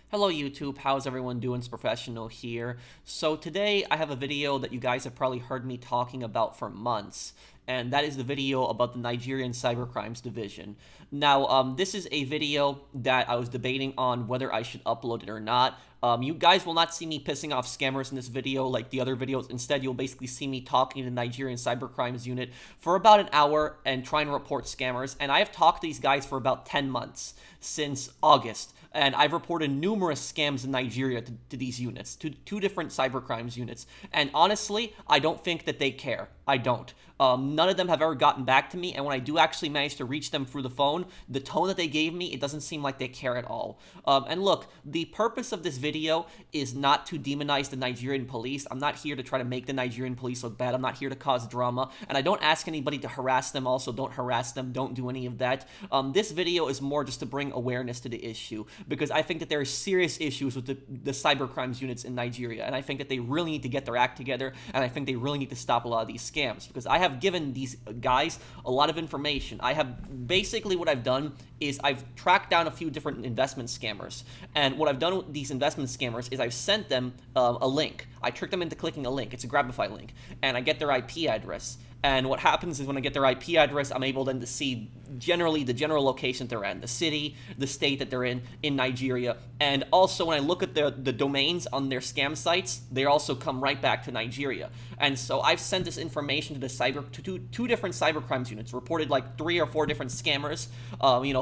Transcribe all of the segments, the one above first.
Hello YouTube, how's everyone doing? It's Professional here. So today I have a video that you guys have probably heard me talking about for months, and that is the video about the Nigerian Cyber Crimes division. Now, this is a video that I was debating on whether I should upload it or not. You guys will not see me pissing off scammers in this video like the other videos. Instead, you'll basically see me talking to the Nigerian Cyber Crimes unit for about an hour and trying to report scammers. And I have talked to these guys for about 10 months, since August. And I've reported numerous scams in Nigeria to these units, to two different cybercrimes units. And honestly, I don't think that they care. I don't. None of them have ever gotten back to me, and when I do actually manage to reach them through the phone, the tone that they gave me, it doesn't seem like they care at all. And look, the purpose of this video is not to demonize the Nigerian police. I'm not here to try to make the Nigerian police look bad. I'm not here to cause drama, and I don't ask anybody to harass them. Also, don't harass them. Don't do any of that. This video is more just to bring awareness to the issue, because I think that there are serious issues with the cybercrimes units in Nigeria, and I think that they really need to get their act together, and I think they really need to stop a lot of these scams, because I have given these guys a lot of information. I have basically what I've done is I've tracked down a few different investment scammers, and what I've done with these investment scammers is I've sent them a link. I trick them into clicking a link. It's a Grabify link, and I get their IP address. And what happens is when I get their IP address, I'm able then to see generally the general location they're in, the city, the state that they're in Nigeria. And also when I look at the domains on their scam sites, they also come right back to Nigeria. And so I've sent this information to the two different cybercrimes units, reported like 3 or 4 different scammers,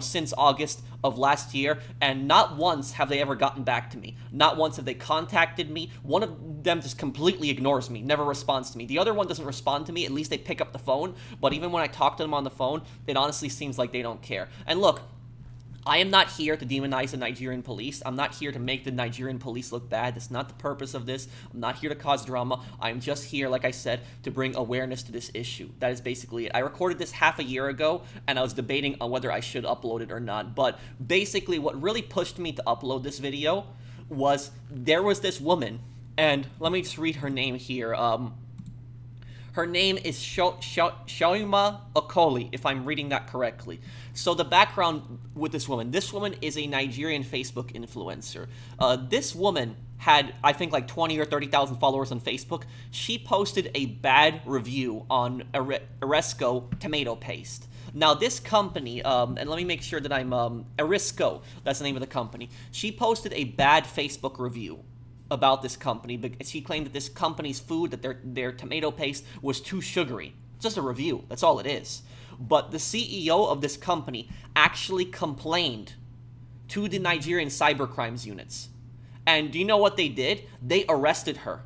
since August of last year, and not once have they ever gotten back to me. Not once have they contacted me. One of them just completely ignores me, never responds to me. The other one doesn't respond to me. At least they pick up the phone, but even when I talk to them on the phone, it honestly seems like they don't care. And look, I am not here to demonize the Nigerian police. I'm not here to make the Nigerian police look bad. That's not the purpose of this. I'm not here to cause drama. I'm just here, like I said, to bring awareness to this issue. That is basically it. I recorded this half a year ago, and I was debating on whether I should upload it or not. But basically, what really pushed me to upload this video was there was this woman, and let me just read her name here. Her name is Shaima Okoli, if I'm reading that correctly. So the background with this woman is a Nigerian Facebook influencer. This woman had, I think, like 20 or 30,000 followers on Facebook. She posted a bad review on Eresco tomato paste. Now, this company, and let me make sure that I'm, Erisco, that's the name of the company. She posted a bad Facebook review about this company, because she claimed that this company's food, that their tomato paste was too sugary. It's just a review, that's all it is. But the CEO of this company actually complained to the Nigerian cybercrimes units. And do you know what they did? They arrested her.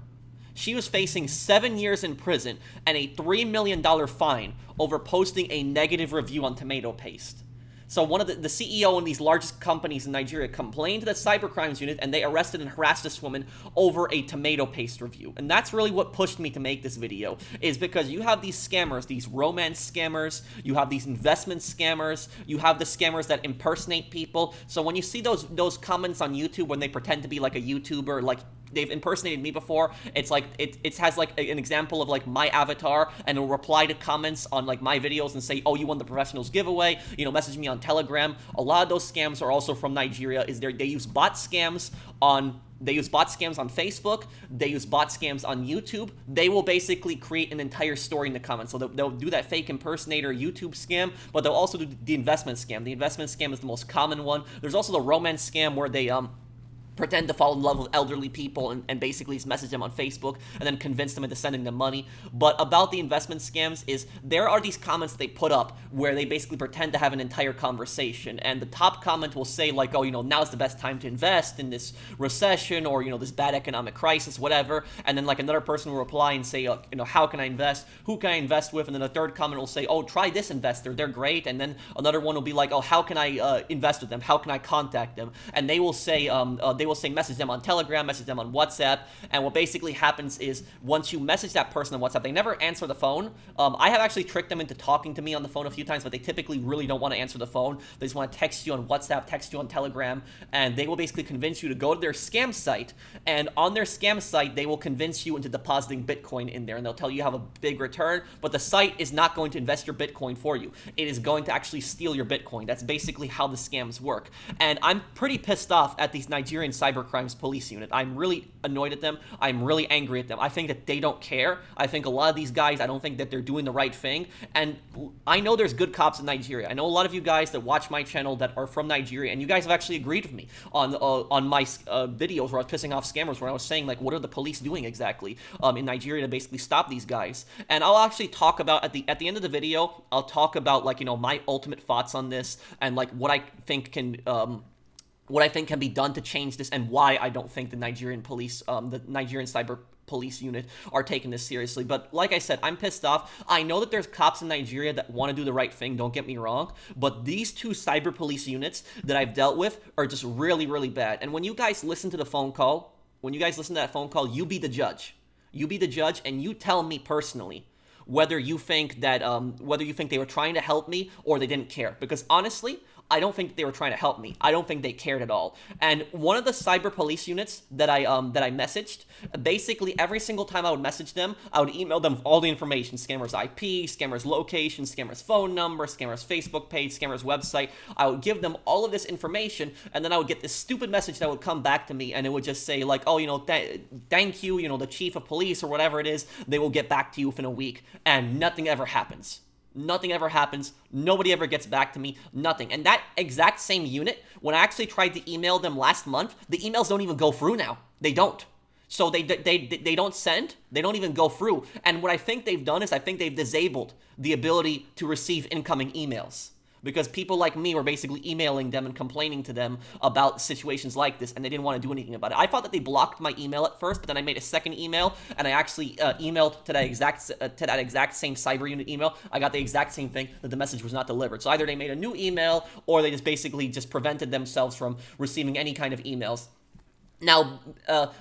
She was facing 7 years in prison and a $3 million fine over posting a negative review on tomato paste. So one of the CEO in these largest companies in Nigeria complained to the cybercrimes unit, and they arrested and harassed this woman over a tomato paste review. And that's really what pushed me to make this video, is because you have these scammers, these romance scammers, you have these investment scammers, you have the scammers that impersonate people. So when you see those comments on YouTube when they pretend to be like a YouTuber, like they've impersonated me before, it's like it has like an example of like my avatar, and it'll reply to comments on like my videos and say, oh, you won the Professionals giveaway, message me on Telegram. A lot of those scams are also from Nigeria. They use bot scams on Facebook, they use bot scams on YouTube. They will basically create an entire story in the comments. So they'll do that fake impersonator YouTube scam, but they'll also do the investment scam. The investment scam is the most common one. There's also the romance scam where they pretend to fall in love with elderly people and basically just message them on Facebook and then convince them into sending them money. But about the investment scams is there are these comments they put up where they basically pretend to have an entire conversation, and the top comment will say like, oh, now's the best time to invest in this recession, or this bad economic crisis, whatever. And then like another person will reply and say, how can I invest? Who can I invest with? And then a third comment will say, oh, try this investor, they're great. And then another one will be like, oh, how can I invest with them? How can I contact them? And they will say message them on Telegram, message them on WhatsApp. And what basically happens is once you message that person on WhatsApp, they never answer the phone. I have actually tricked them into talking to me on the phone a few times, but they typically really don't want to answer the phone. They just want to text you on WhatsApp, text you on Telegram, and they will basically convince you to go to their scam site. And on their scam site, they will convince you into depositing Bitcoin in there, and they'll tell you you have a big return, but the site is not going to invest your Bitcoin for you. It is going to actually steal your Bitcoin. That's basically how the scams work. And I'm pretty pissed off at these Nigerian Cybercrimes police unit. I'm really annoyed at them. I'm really angry at them. I think that they don't care. I think a lot of these guys, I don't think that they're doing the right thing. And I know there's good cops in Nigeria. I know a lot of you guys that watch my channel that are from Nigeria, and you guys have actually agreed with me on my videos where I was pissing off scammers, where I was saying, like, what are the police doing exactly in Nigeria to basically stop these guys? And I'll actually talk about, at the end of the video, I'll talk about, like, you know, my ultimate thoughts on this, and like what I think can be done to change this, and why I don't think the Nigerian police, the Nigerian Cyber Police unit, are taking this seriously. But like I said, I'm pissed off. I know that there's cops in Nigeria that want to do the right thing, don't get me wrong, but these two cyber police units that I've dealt with are just really, really bad. And when you guys listen to the phone call, you be the judge. You be the judge, and you tell me personally whether you think that they were trying to help me or they didn't care. Because honestly, I don't think they were trying to help me. I don't think they cared at all. And one of the cyber police units that I messaged, basically every single time I would message them, I would email them with all the information: scammers' IP, scammers' location, scammers' phone number, scammers' Facebook page, scammers' website. I would give them all of this information, and then I would get this stupid message that would come back to me, and it would just say, like, oh, you know, thank you, you know, the chief of police or whatever it is, they will get back to you within a week, and nothing ever happens. Nothing ever happens. Nobody ever gets back to me. Nothing. And that exact same unit, when I actually tried to email them last month, the emails don't even go through now. They don't. So they don't send. They don't even go through. And what I think they've done is I think they've disabled the ability to receive incoming emails. Because people like me were basically emailing them and complaining to them about situations like this, and they didn't want to do anything about it. I thought that they blocked my email at first, but then I made a second email, and I actually emailed to that exact same cyber unit email. I got the exact same thing, that the message was not delivered. So either they made a new email, or they just basically just prevented themselves from receiving any kind of emails. Now,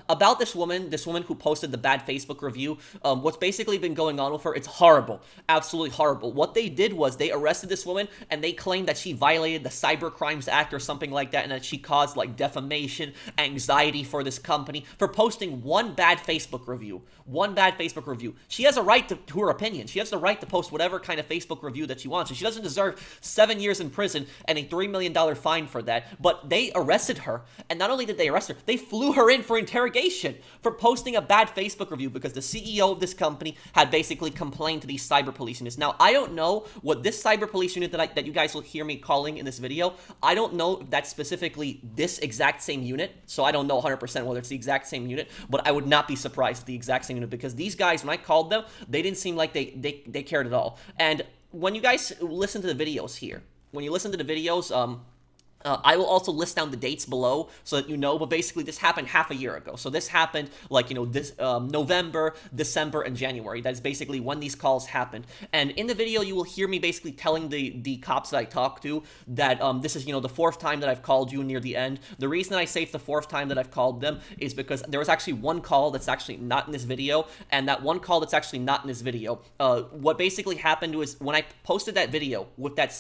about this woman who posted the bad Facebook review, what's basically been going on with her, it's horrible. Absolutely horrible. What they did was they arrested this woman, and they claimed that she violated the Cyber Crimes Act or something like that, and that she caused, like, defamation, anxiety for this company for posting one bad Facebook review. One bad Facebook review. She has a right to her opinion. She has the right to post whatever kind of Facebook review that she wants, and she doesn't deserve 7 years in prison and a $3 million fine for that. But they arrested her, and not only did they arrest her, they flew her in for interrogation for posting a bad Facebook review, because the CEO of this company had basically complained to these cyber police units. Now, I don't know what this cyber police unit that you guys will hear me calling in this video, I don't know if that's specifically this exact same unit, so I don't know 100% whether it's the exact same unit, but I would not be surprised if the exact same unit, because these guys, when I called them, they didn't seem like they cared at all. And when you guys listen to the videos here, I will also list down the dates below so that you know, but basically this happened half a year ago. So this happened, like, you know, this November, December, and January. That is basically when these calls happened. And in the video, you will hear me basically telling the cops that I talked to that this is, you know, the fourth time that I've called you near the end. The reason I say it's the fourth time that I've called them is because there was actually one call that's actually not in this video, and that one call that's actually not in this video. What basically happened was, when I posted that video with that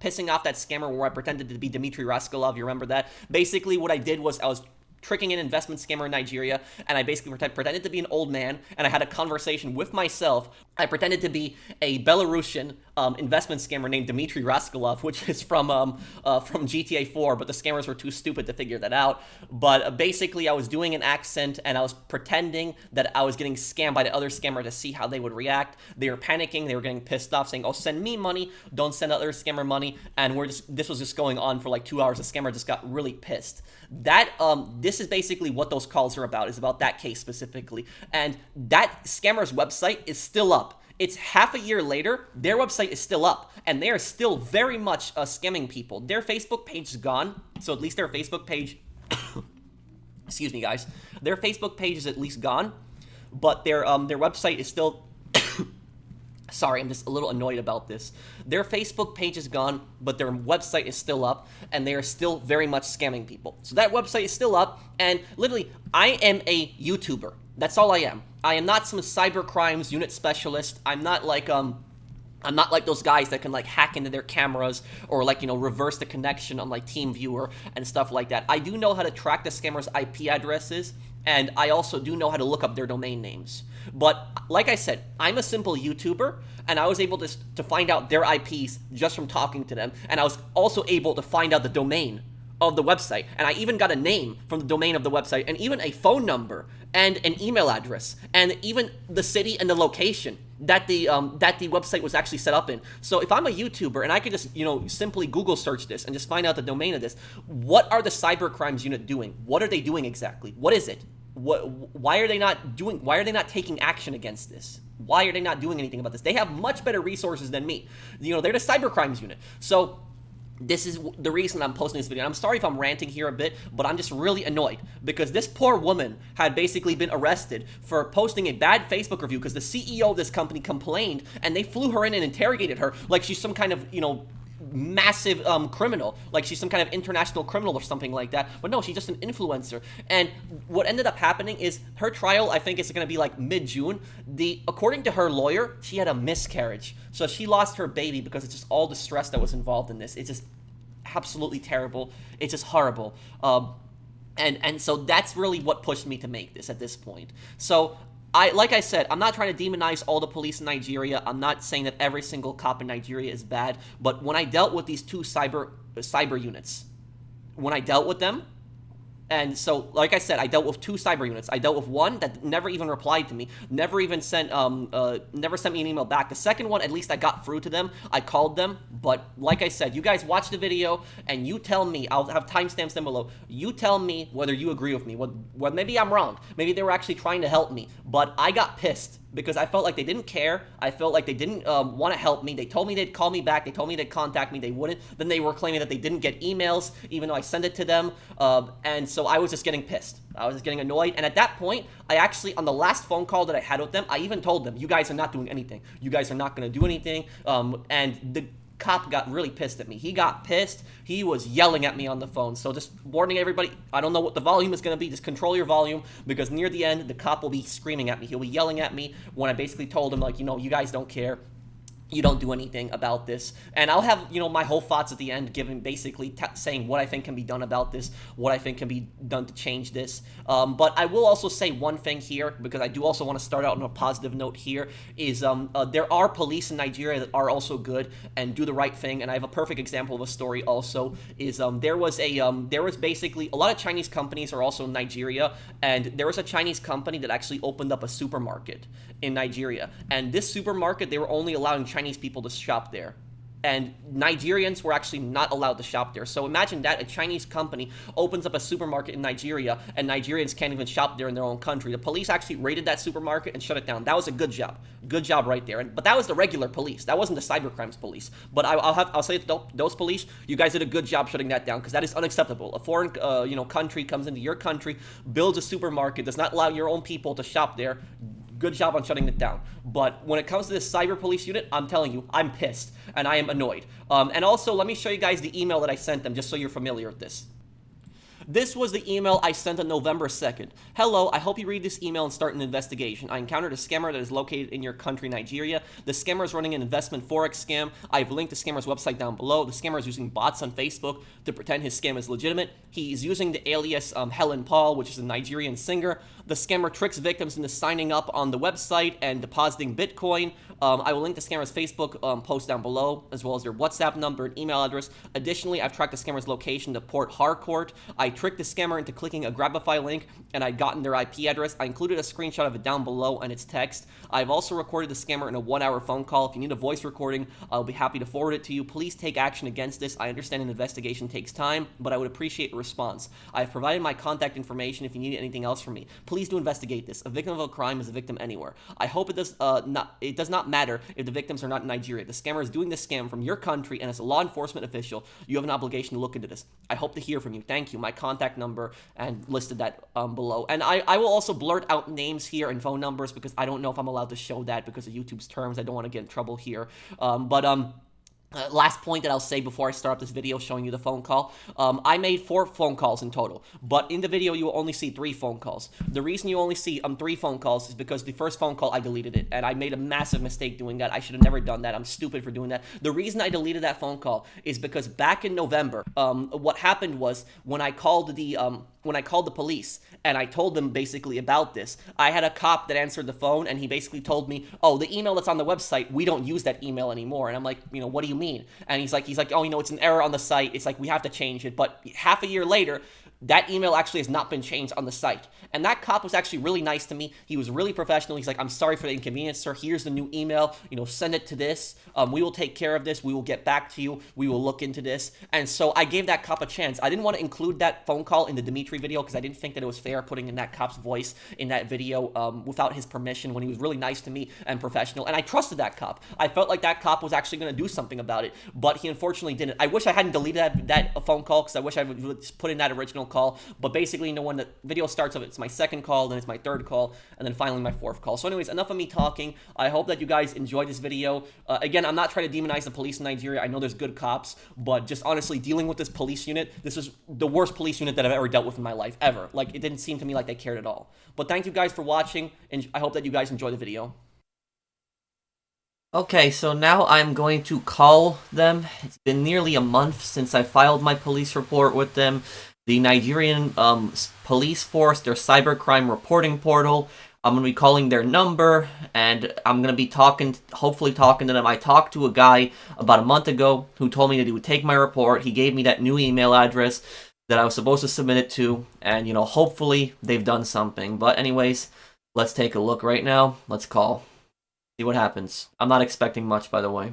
pissing off that scammer where I pretended to be Dmitry Raskolov, you remember that? Basically, what I did was I was tricking an investment scammer in Nigeria, and I basically pretended to be an old man, and I had a conversation with myself. I pretended to be a Belarusian investment scammer named Dmitry Raskolov, which is from GTA 4, but the scammers were too stupid to figure that out. But basically, I was doing an accent, and I was pretending that I was getting scammed by the other scammer to see how they would react. They were panicking, they were getting pissed off, saying, oh, send me money, don't send other scammer money, and this was just going on for like 2 hours. The scammer just got really pissed. This is basically what those calls are about, is about that case specifically. And that scammer's website is still up. It's half a year later, their website is still up, and they are still very much scamming people. Their Facebook page is gone, so at least their Facebook page, excuse me guys, their Facebook page is at least gone, but their website is still, sorry, I'm just a little annoyed about this. Their Facebook page is gone, but their website is still up, and they are still very much scamming people. So that website is still up, and literally, I am a YouTuber. That's all I am. I am not some cyber crimes unit specialist. I'm not like those guys that can like hack into their cameras or like, you know, reverse the connection on like TeamViewer and stuff like that. I do know how to track the scammers' IP addresses, and I also do know how to look up their domain names. But like I said, I'm a simple YouTuber, and I was able to find out their IPs just from talking to them, and I was also able to find out the domain of the website, and I even got a name from the domain of the website, and even a phone number and an email address, and even the city and the location that the website was actually set up in. So if I'm a YouTuber and I could just simply Google search this and just find out the domain of this, what are the cyber crimes unit doing? What are they doing exactly? What is it? Why are they not taking action against this? Why are they not doing anything about this? They have much better resources than me. They're the cyber crimes unit. So this is the reason I'm posting this video. I'm sorry if I'm ranting here a bit, but I'm just really annoyed because this poor woman had basically been arrested for posting a bad Facebook review because the CEO of this company complained, and they flew her in and interrogated her like she's some kind of, massive criminal, like she's some kind of international criminal or something like that. But no, she's just an influencer. And what ended up happening is her trial, I think, is going to be like mid-June. According to her lawyer, she had a miscarriage, so she lost her baby because it's just all the stress that was involved in this. It's just absolutely terrible. It's just horrible. And so that's really what pushed me to make this at this point. So like I said, I'm not trying to demonize all the police in Nigeria. I'm not saying that every single cop in Nigeria is bad. But when I dealt with these two cyber units, when I dealt with them, and so, like I said, I dealt with two cyber units. I dealt with one that never even replied to me, never sent me an email back. The second one, at least I got through to them. I called them, but like I said, you guys watch the video and you tell me. I'll have timestamps down below. You tell me whether you agree with me. Well, maybe I'm wrong. Maybe they were actually trying to help me, but I got pissed because I felt like they didn't care. I felt like they didn't want to help me. They told me they'd call me back. They told me they'd contact me. They wouldn't. Then they were claiming that they didn't get emails, even though I sent it to them. And so I was just getting pissed. I was just getting annoyed. And at that point, I actually, on the last phone call that I had with them, I even told them, you guys are not doing anything. You guys are not going to do anything. And the cop got really pissed at me. He got pissed. He was yelling at me on the phone. So just warning everybody, I don't know what the volume is going to be. Just control your volume, because near the end, the cop will be screaming at me. He'll be yelling at me when I basically told him, like, you guys don't care. You don't do anything about this. And I'll have, my whole thoughts at the end, giving basically saying what I think can be done about this, what I think can be done to change this. But I will also say one thing here, because I do also want to start out on a positive note here, is there are police in Nigeria that are also good and do the right thing. And I have a perfect example of a story also, is there was basically, a lot of Chinese companies are also in Nigeria, and there was a Chinese company that actually opened up a supermarket in Nigeria. And this supermarket, they were only allowing Chinese people to shop there, and Nigerians were actually not allowed to shop there. So imagine that a Chinese company opens up a supermarket in Nigeria, and Nigerians can't even shop there in their own country. The police actually raided that supermarket and shut it down. That was a good job right there. But that was the regular police. That wasn't the cybercrimes police. But I'll say to those police, you guys did a good job shutting that down, because that is unacceptable. A foreign country comes into your country, builds a supermarket, does not allow your own people to shop there. Good job on shutting it down. But when it comes to this cyber police unit, I'm telling you, I'm pissed and I am annoyed. And also, let me show you guys the email that I sent them, just so you're familiar with this. This was the email I sent on November 2nd. Hello, I hope you read this email and start an investigation. I encountered a scammer that is located in your country, Nigeria. The scammer is running an investment forex scam. I've linked the scammer's website down below. The scammer is using bots on Facebook to pretend his scam is legitimate. He's using the alias Helen Paul, which is a Nigerian singer. The scammer tricks victims into signing up on the website and depositing Bitcoin. I will link the scammer's Facebook post down below, as well as their WhatsApp number and email address. Additionally, I've tracked the scammer's location to Port Harcourt. I tricked the scammer into clicking a Grabify link, and I'd gotten their IP address. I included a screenshot of it down below and its text. I've also recorded the scammer in a 1-hour phone call. If you need a voice recording, I'll be happy to forward it to you. Please take action against this. I understand an investigation takes time, but I would appreciate a response. I have provided my contact information if you need anything else from me. Please do investigate this. A victim of a crime is a victim anywhere. I hope it does not matter if the victims are not in Nigeria. The scammer is doing this scam from your country, and as a law enforcement official, you have an obligation to look into this. I hope to hear from you. Thank you. My contact number, and listed that below. And I will also blurt out names here and phone numbers, because I don't know if I'm allowed to show that because of YouTube's terms. I don't want to get in trouble here. Last point that I'll say before I start up this video showing you the phone call. I made 4 phone calls in total, but in the video you will only see 3 phone calls. The reason you only see 3 phone calls is because the first phone call I deleted it, and I made a massive mistake doing that. I should have never done that. I'm stupid for doing that. The reason I deleted that phone call is because back in November, what happened was when I called the when I called the police and I told them basically about this, I had a cop that answered the phone and he basically told me, "Oh, the email that's on the website, we don't use that email anymore." And I'm like, "What do you mean?" And he's like, "Oh, it's an error on the site. It's like we have to change it." But half a year later, that email actually has not been changed on the site. And that cop was actually really nice to me. He was really professional. He's like, "I'm sorry for the inconvenience, sir. Here's the new email. Send it to this. We will take care of this. We will get back to you. We will look into this." And so I gave that cop a chance. I didn't want to include that phone call in the Dimitri video because I didn't think that it was fair putting in that cop's voice in that video without his permission when he was really nice to me and professional. And I trusted that cop. I felt like that cop was actually going to do something about it, but he unfortunately didn't. I wish I hadn't deleted that phone call because I wish I would just put in that original call. But basically, when the video starts, it's my second call, then it's my third call, and then finally my fourth call. So anyways, enough of me talking. I hope that you guys enjoyed this video. Again, I'm not trying to demonize the police in Nigeria. I know there's good cops, but just honestly, dealing with this police unit, this is the worst police unit that I've ever dealt with in my life, ever. Like, it didn't seem to me like they cared at all. But thank you guys for watching, and I hope that you guys enjoy the video. Okay, so now I'm going to call them. It's been nearly a month since I filed my police report with them. The Nigerian police force, their cybercrime reporting portal. I'm going to be calling their number, and I'm going to be hopefully talking to them. I talked to a guy about a month ago who told me that he would take my report. He gave me that new email address that I was supposed to submit it to, and, hopefully they've done something. But anyways, let's take a look right now. Let's call. See what happens. I'm not expecting much, by the way.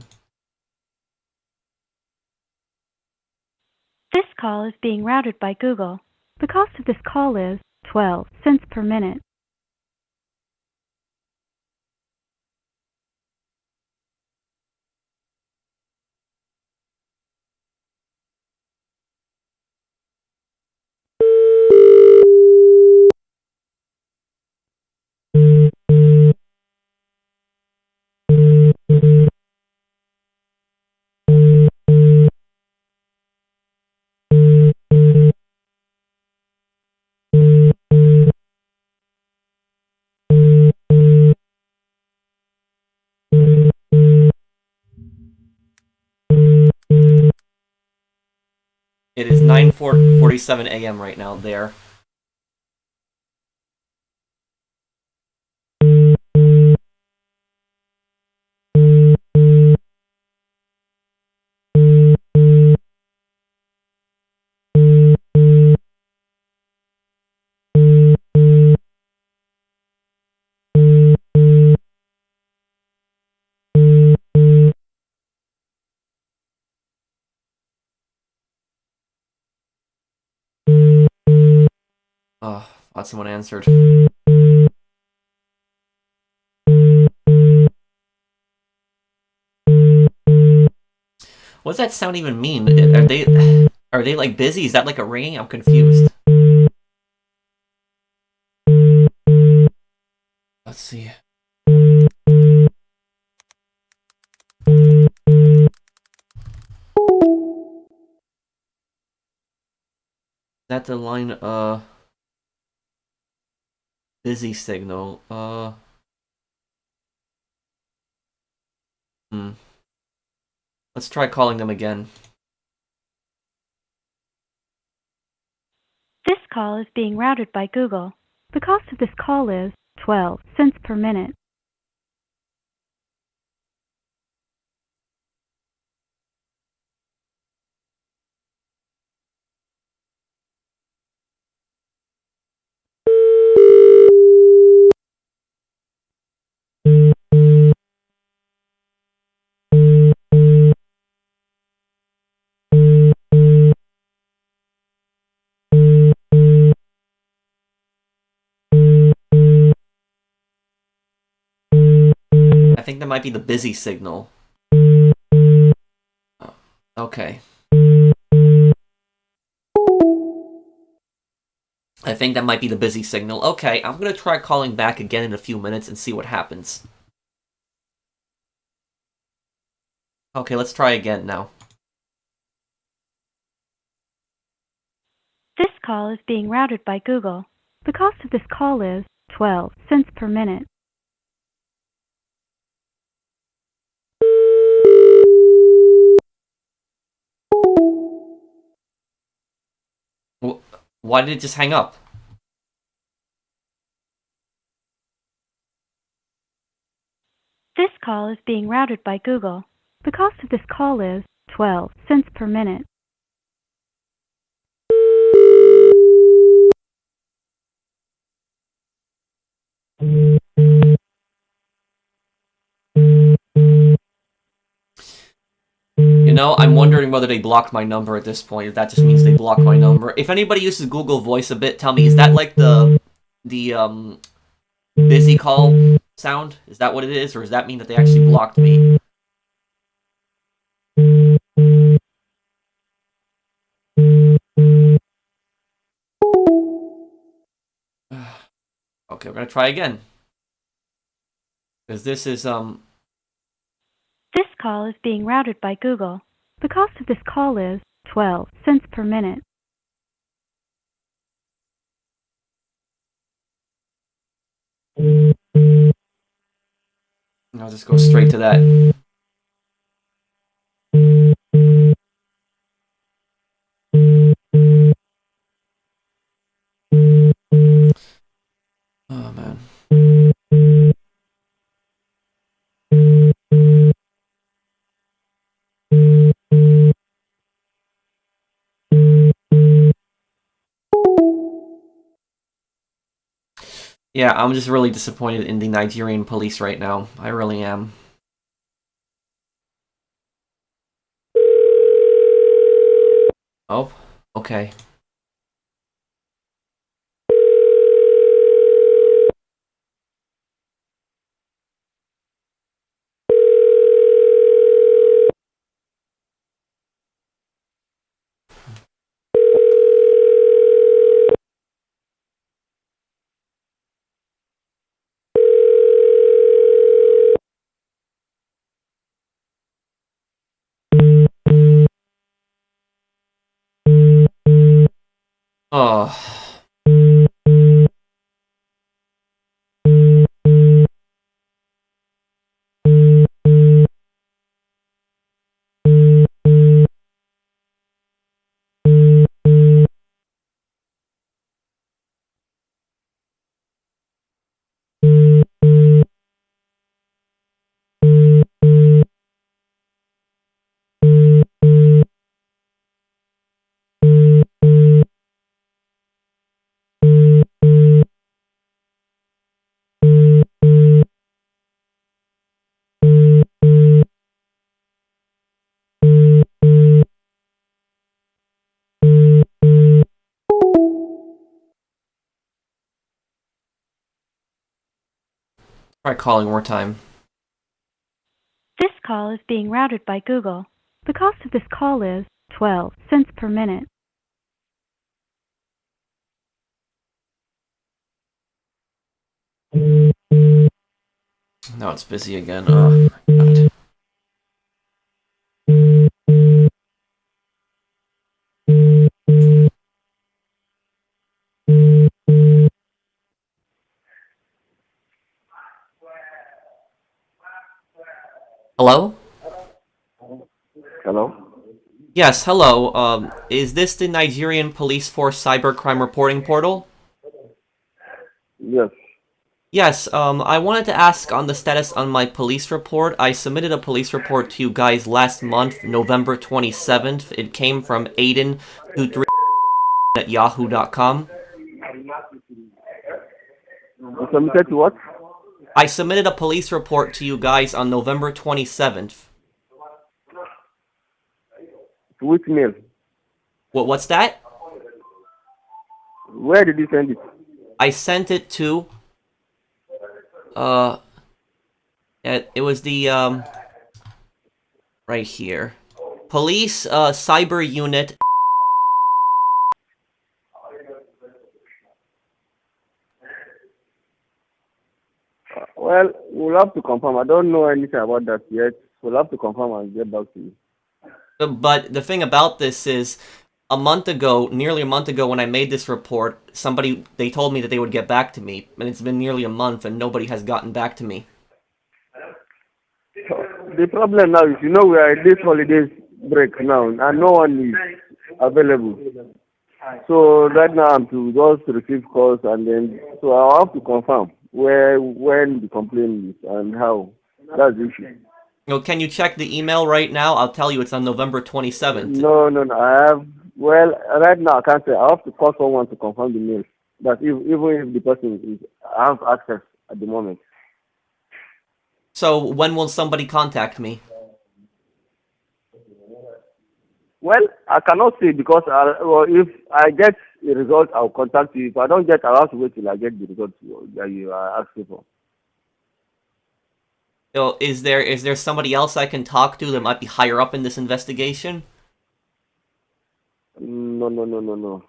This call is being routed by Google. The cost of this call is 12 cents per minute. It is 9:47 a.m. right now there. Oh, thought someone answered. What does that sound even mean? Are they like busy? Is that like a ringing? I'm confused. Let's see. Is that the line, busy signal? Let's try calling them again. This call is being routed by Google. The cost of this call is 12 cents per minute. I think that might be the busy signal. Oh, okay. I think that might be the busy signal. Okay, I'm gonna try calling back again in a few minutes and see what happens. Okay, let's try again now. This call is being routed by Google. The cost of this call is 12 cents per minute. Why did it just hang up? This call is being routed by Google. The cost of this call is 12 cents per minute. You know, I'm wondering whether they blocked my number at this point. If that just means they blocked my number. If anybody uses Google Voice a bit, tell me, is that like the busy call sound? Is that what it is, or does that mean that they actually blocked me? Okay, we're gonna try again. Because this is This call is being routed by Google. The cost of this call is 12 cents per minute. I'll just go straight to that. Oh man. Yeah, I'm just really disappointed in the Nigerian police right now. I really am. Oh, okay. Oh. Try calling one more time. This call is being routed by Google. The cost of this call is 12 cents per minute. Now it's busy again. Oh my god. Hello? Hello? Yes, hello. Is this the Nigerian Police Force Cybercrime Reporting Portal? Yes. Yes, I wanted to ask on the status on my police report. I submitted a police report to you guys last month, November 27th. It came from Aiden23 at yahoo.com. You submitted to what? I submitted a police report to you guys on November 27th. To which mail? What's that? Where did you send it? I sent it to, uh, it was the, right here. Police, Cyber Unit. Well, we'll have to confirm. I don't know anything about that yet. We'll have to confirm and get back to you. But the thing about this is, a month ago, nearly a month ago, when I made this report, they told me that they would get back to me, and it's been nearly a month, and nobody has gotten back to me. The problem now is, we are at this holidays break now, and no one is available. So right now I'm to just receive calls and then so I have to confirm where when the complaint is and how. That's the issue. Can you check the email right now? I'll tell you it's on November 27th. No, no, no. I have well right now I can't say. I have to call someone to confirm the mail. That if, even if the person is I have access at the moment. So when will somebody contact me? Well, I cannot say because well, if I get the result, I'll contact you. If I don't get, I'll have to wait till I get the result that you are asking for. So is there somebody else I can talk to that might be higher up in this investigation? No, no, no, no, no.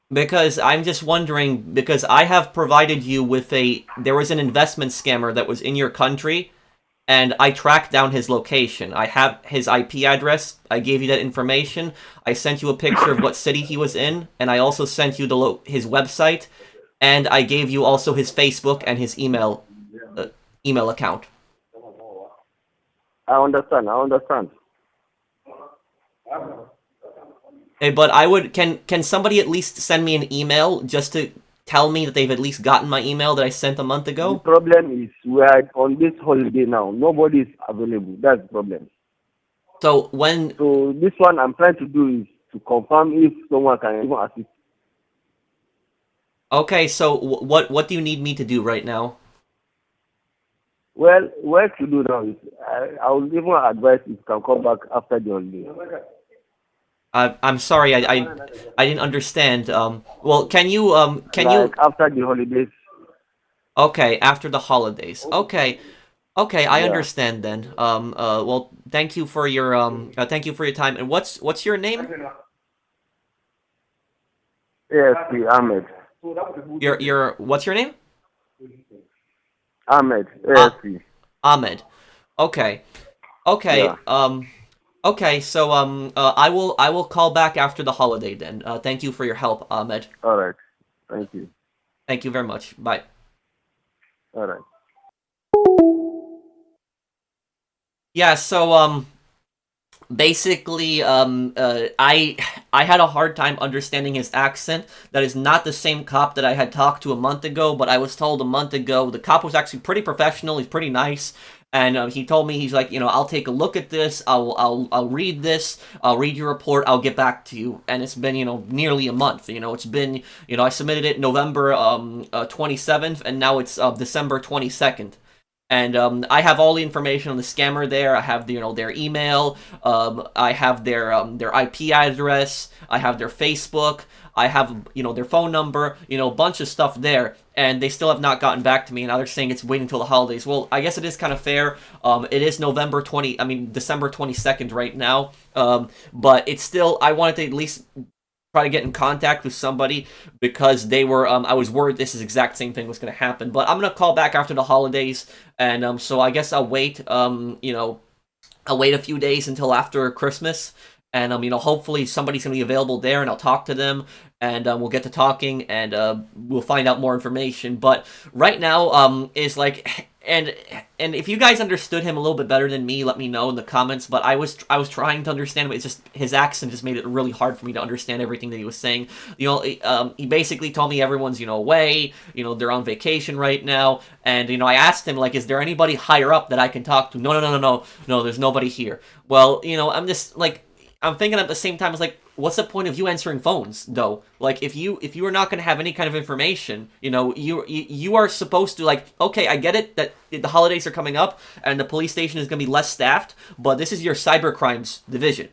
Because I'm just wondering, because I have provided you with there was an investment scammer that was in your country, and I tracked down his location. I have his IP address. I gave you that information. I sent you a picture of what city he was in, and I also sent you his website, and I gave you also his Facebook and his email account. I understand. I understand. Hey, but can somebody at least send me an email just to tell me that they've at least gotten my email that I sent a month The ago? problem is we are on this holiday now. Nobody is available. That's the problem. So when So this one I'm trying to do is to confirm if someone can even assist. okay, so what do you need me to do right now? Well, what to do now is I would even advise if you can come back after the holiday. I'm sorry, I didn't understand. Well, can you Like after the holidays. okay, after the holidays. Okay. Okay, I Yeah. understand then. Well, thank you for your time. And what's your name? ASP Ahmed. Your what's your name? Ahmed. Ah, ASP. Ahmed. Okay. Okay. Yeah. Okay, so I will call back after the holiday then. Thank you for your help, Ahmed. All right. Thank you. Thank you very much. Bye. All right. Yeah, so basically I had a hard time understanding his accent. That is not the same cop that I had talked to a month ago, but I was told a month ago the cop was actually pretty professional. He's pretty nice. And he told me, he's like, I'll take a look at this. I'll read this. I'll read your report. I'll get back to you. And it's been, nearly a month. It's been, I submitted it November 27th, and now it's December 22nd. And I have all the information on the scammer there. I have their email. I have their IP address. I have their Facebook. I have their phone number. A bunch of stuff there. And they still have not gotten back to me. And now they're saying it's waiting until the holidays. Well, I guess it is kind of fair. It is December 22nd right now. But it's still, I wanted to at least try to get in contact with somebody because they were I was worried this is exact same thing was going to happen. But I'm going to call back after the holidays, and so I guess I'll wait I'll wait a few days until after Christmas, and hopefully somebody's going to be available there, and I'll talk to them, and we'll get to talking, and we'll find out more information. But right now is like, and if you guys understood him a little bit better than me, let me know in the comments. But I was trying to understand him. It's just his accent just made it really hard for me to understand everything that he was saying. He basically told me everyone's away. They're on vacation right now, and I asked him, like, is there anybody higher up that I can talk to? No. There's nobody here. Well, I'm just like, I'm thinking at the same time, it's like, what's the point of you answering phones, though? Like, if you are not going to have any kind of information, you are supposed to, like, okay, I get it that the holidays are coming up and the police station is going to be less staffed, but this is your cyber crimes division.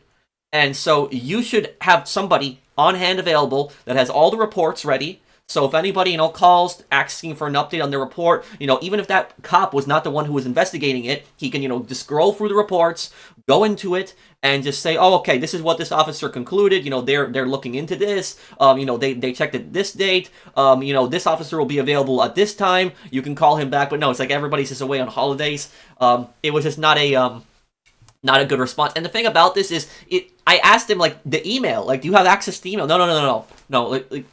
And so you should have somebody on hand available that has all the reports ready. So if anybody, calls asking for an update on their report, even if that cop was not the one who was investigating it, he can, just scroll through the reports, go into it, and just say, oh, okay, this is what this officer concluded. They're looking into this. They checked at this date. This officer will be available at this time. You can call him back. But no, it's like everybody's just away on holidays. It was just not a good response. And the thing about this is, I asked him, like, the email, like, do you have access to email? No. Like,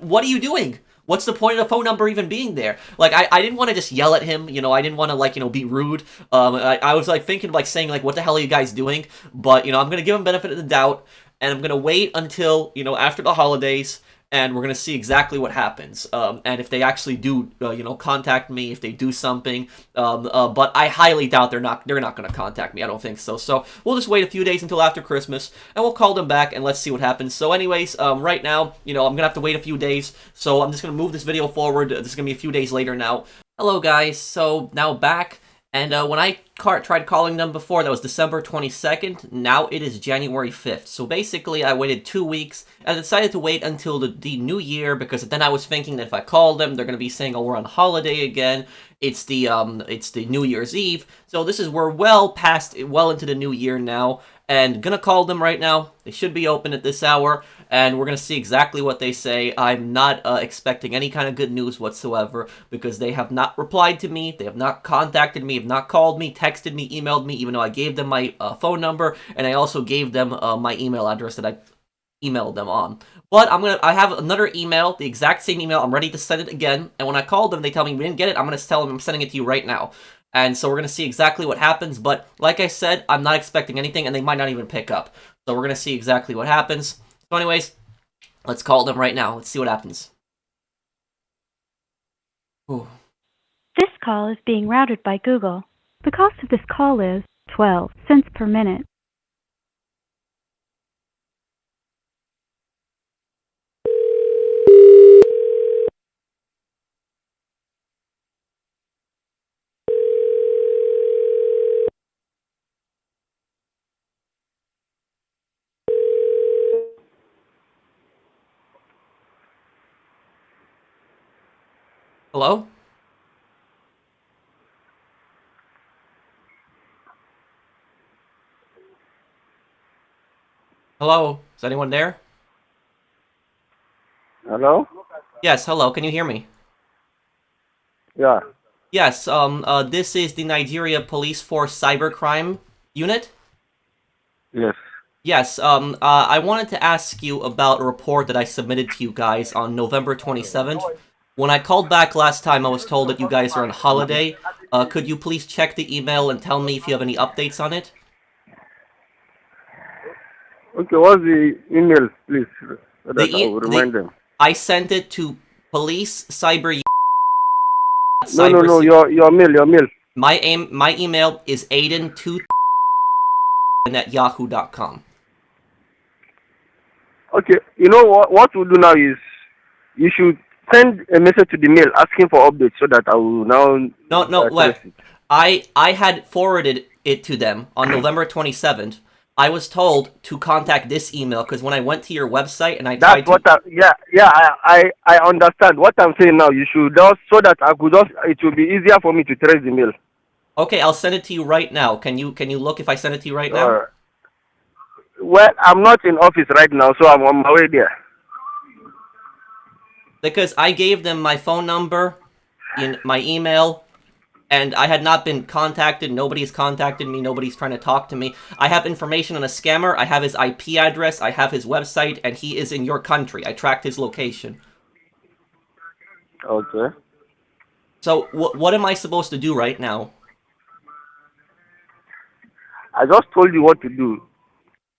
what are you doing? What's the point of the phone number even being there? Like, I didn't want to just yell at him, I didn't want to, like, be rude. I was, like, thinking of, like, saying, like, what the hell are you guys doing? But, I'm going to give him benefit of the doubt, and I'm gonna wait until after the holidays, and we're gonna see exactly what happens. And if they actually do, contact me, if they do something. But I highly doubt they're not gonna contact me. I don't think so. So we'll just wait a few days until after Christmas, and we'll call them back and let's see what happens. So, anyways, right now, I'm gonna have to wait a few days. So I'm just gonna move this video forward. This is gonna be a few days later now. Hello, guys. So now back. And when I tried calling them before, that was December 22nd. Now it is January 5th. So basically, I waited 2 weeks. I decided to wait until the new year because then I was thinking that if I called them, they're going to be saying, "Oh, we're on holiday again." It's the New Year's Eve. So we're well into the new year now. And gonna call them right now. They should be open at this hour. And we're going to see exactly what they say. I'm not expecting any kind of good news whatsoever because they have not replied to me, they have not contacted me, have not called me, texted me, emailed me, even though I gave them my phone number, and I also gave them my email address that I emailed them on. But I have another email, the exact same email, I'm ready to send it again, and when I call them, they tell me we didn't get it, I'm going to tell them I'm sending it to you right now. And so we're going to see exactly what happens, but like I said, I'm not expecting anything, and they might not even pick up. So we're going to see exactly what happens. So anyways, let's call them right now. Let's see what happens. Ooh. This call is being routed by Google. The cost of this call is 12 cents per minute. Hello? Hello? Is anyone there? Hello? Yes, hello. Can you hear me? Yeah. Yes, this is the Nigeria Police Force Cybercrime Unit? Yes. Yes, I wanted to ask you about a report that I submitted to you guys on November 27th. When I called back last time, I was told that you guys are on holiday. Could you please check the email and tell me if you have any updates on it? Okay, what's the email, please, so that I will remind them? I sent it to police cyber. No, your mail. My email is aiden2 at yahoo.com. Okay, you know what we'll do now is you should send a message to the mail asking for updates so that I will now. No, wait. I had forwarded it to them on November 27th. I was told to contact this email because when I went to your website and I tried to... I understand. What I'm saying now, you should just, so that I could just, it will be easier for me to trace the mail. Okay, I'll send it to you right now. Can you look if I send it to you right now? Well, I'm not in office right now, so I'm on my way there. Because I gave them my phone number, in my email, and I had not been contacted. Nobody's contacted me. Nobody's trying to talk to me. I have information on a scammer. I have his IP address. I have his website, and he is in your country. I tracked his location. Okay. So what am I supposed to do right now? I just told you what to do.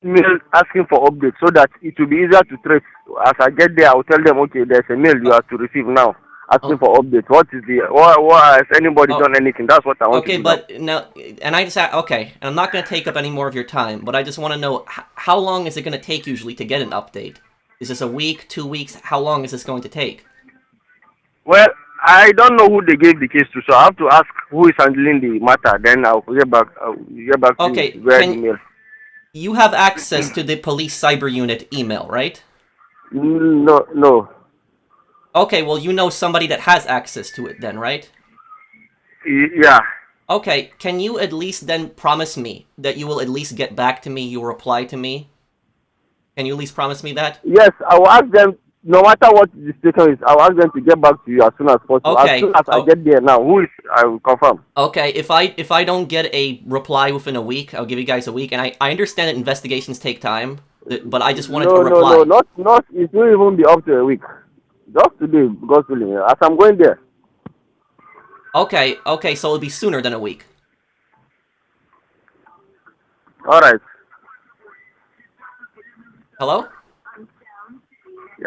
Mail asking for updates so that it will be easier to trace. As I get there, I will tell them, okay, there's a mail you have to receive now asking for updates. What is the, why has anybody done anything? That's what I want to do. Okay, but now, and I just, okay, and I'm not going to take up any more of your time, but I just want to know, how long is it going to take usually to get an update? Is this a week, 2 weeks? How long is this going to take? Well, I don't know who they gave the case to, so I have to ask who is handling the matter. Then I'll get back to you via email. You have access to the police cyber unit email, right? No. Okay, well, you know somebody that has access to it then, right? Yeah. Okay, can you at least then promise me that you will at least get back to me, you'll reply to me? Can you at least promise me that? Yes, I will ask them, no matter what the situation is, I will ask them to get back to you as soon as possible. Okay. As soon as I get there now, I will confirm. Okay, if I don't get a reply within a week, I'll give you guys a week. And I understand that investigations take time, but I just wanted to reply. No, not, it will even be up to a week. Just today, God willing, as I'm going there. Okay, so it'll be sooner than a week. Alright. Hello?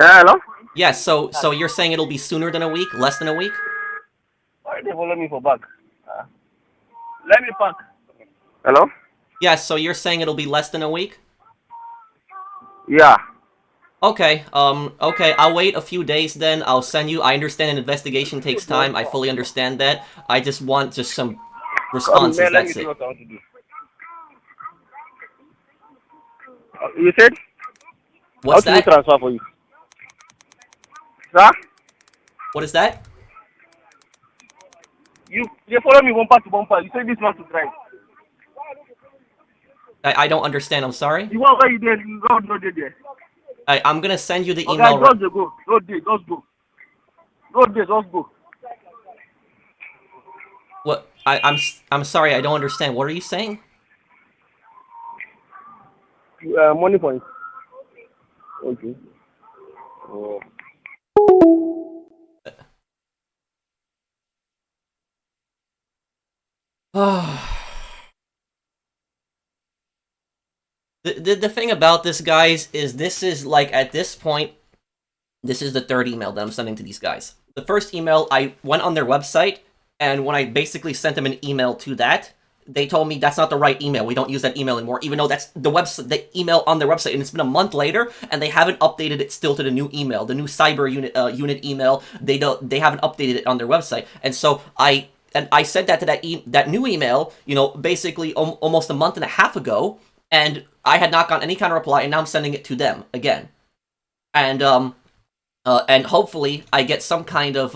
Yeah, hello? Yes, so you're saying it'll be sooner than a week, less than a week? Why they follow me for back? Let me park. Hello? Yes, so you're saying it'll be less than a week? Yeah. Okay, okay, I'll wait a few days then. I'll send you. I understand an investigation takes time. I fully understand that. I just want just some Come, responses, man, let me that's do it. what I want to do. You said? How What's to do that? transfer for you? Sir? What is that? You follow me bumper to bumper. You say this not to drive. I don't understand, I'm sorry. You want where you there? You go, no, there. I'm gonna send you the Okay, email. just go. No, there, just go. No, there, just go. What? I'm sorry, I don't understand. What are you saying? Money for it. Okay. Oh. The thing about this, guys, is this is like, at this point, this is the third email that I'm sending to these guys. The first email, I went on their website, and when I basically sent them an email to that, they told me that's not the right email. We don't use that email anymore, even though that's the website, the email on their website, and it's been a month later, and they haven't updated it still to the new email, the new cyber unit email. They haven't updated it on their website, and so I sent that to that new email, basically almost a month and a half ago, and I had not gotten any kind of reply, and now I'm sending it to them again, and hopefully I get some kind of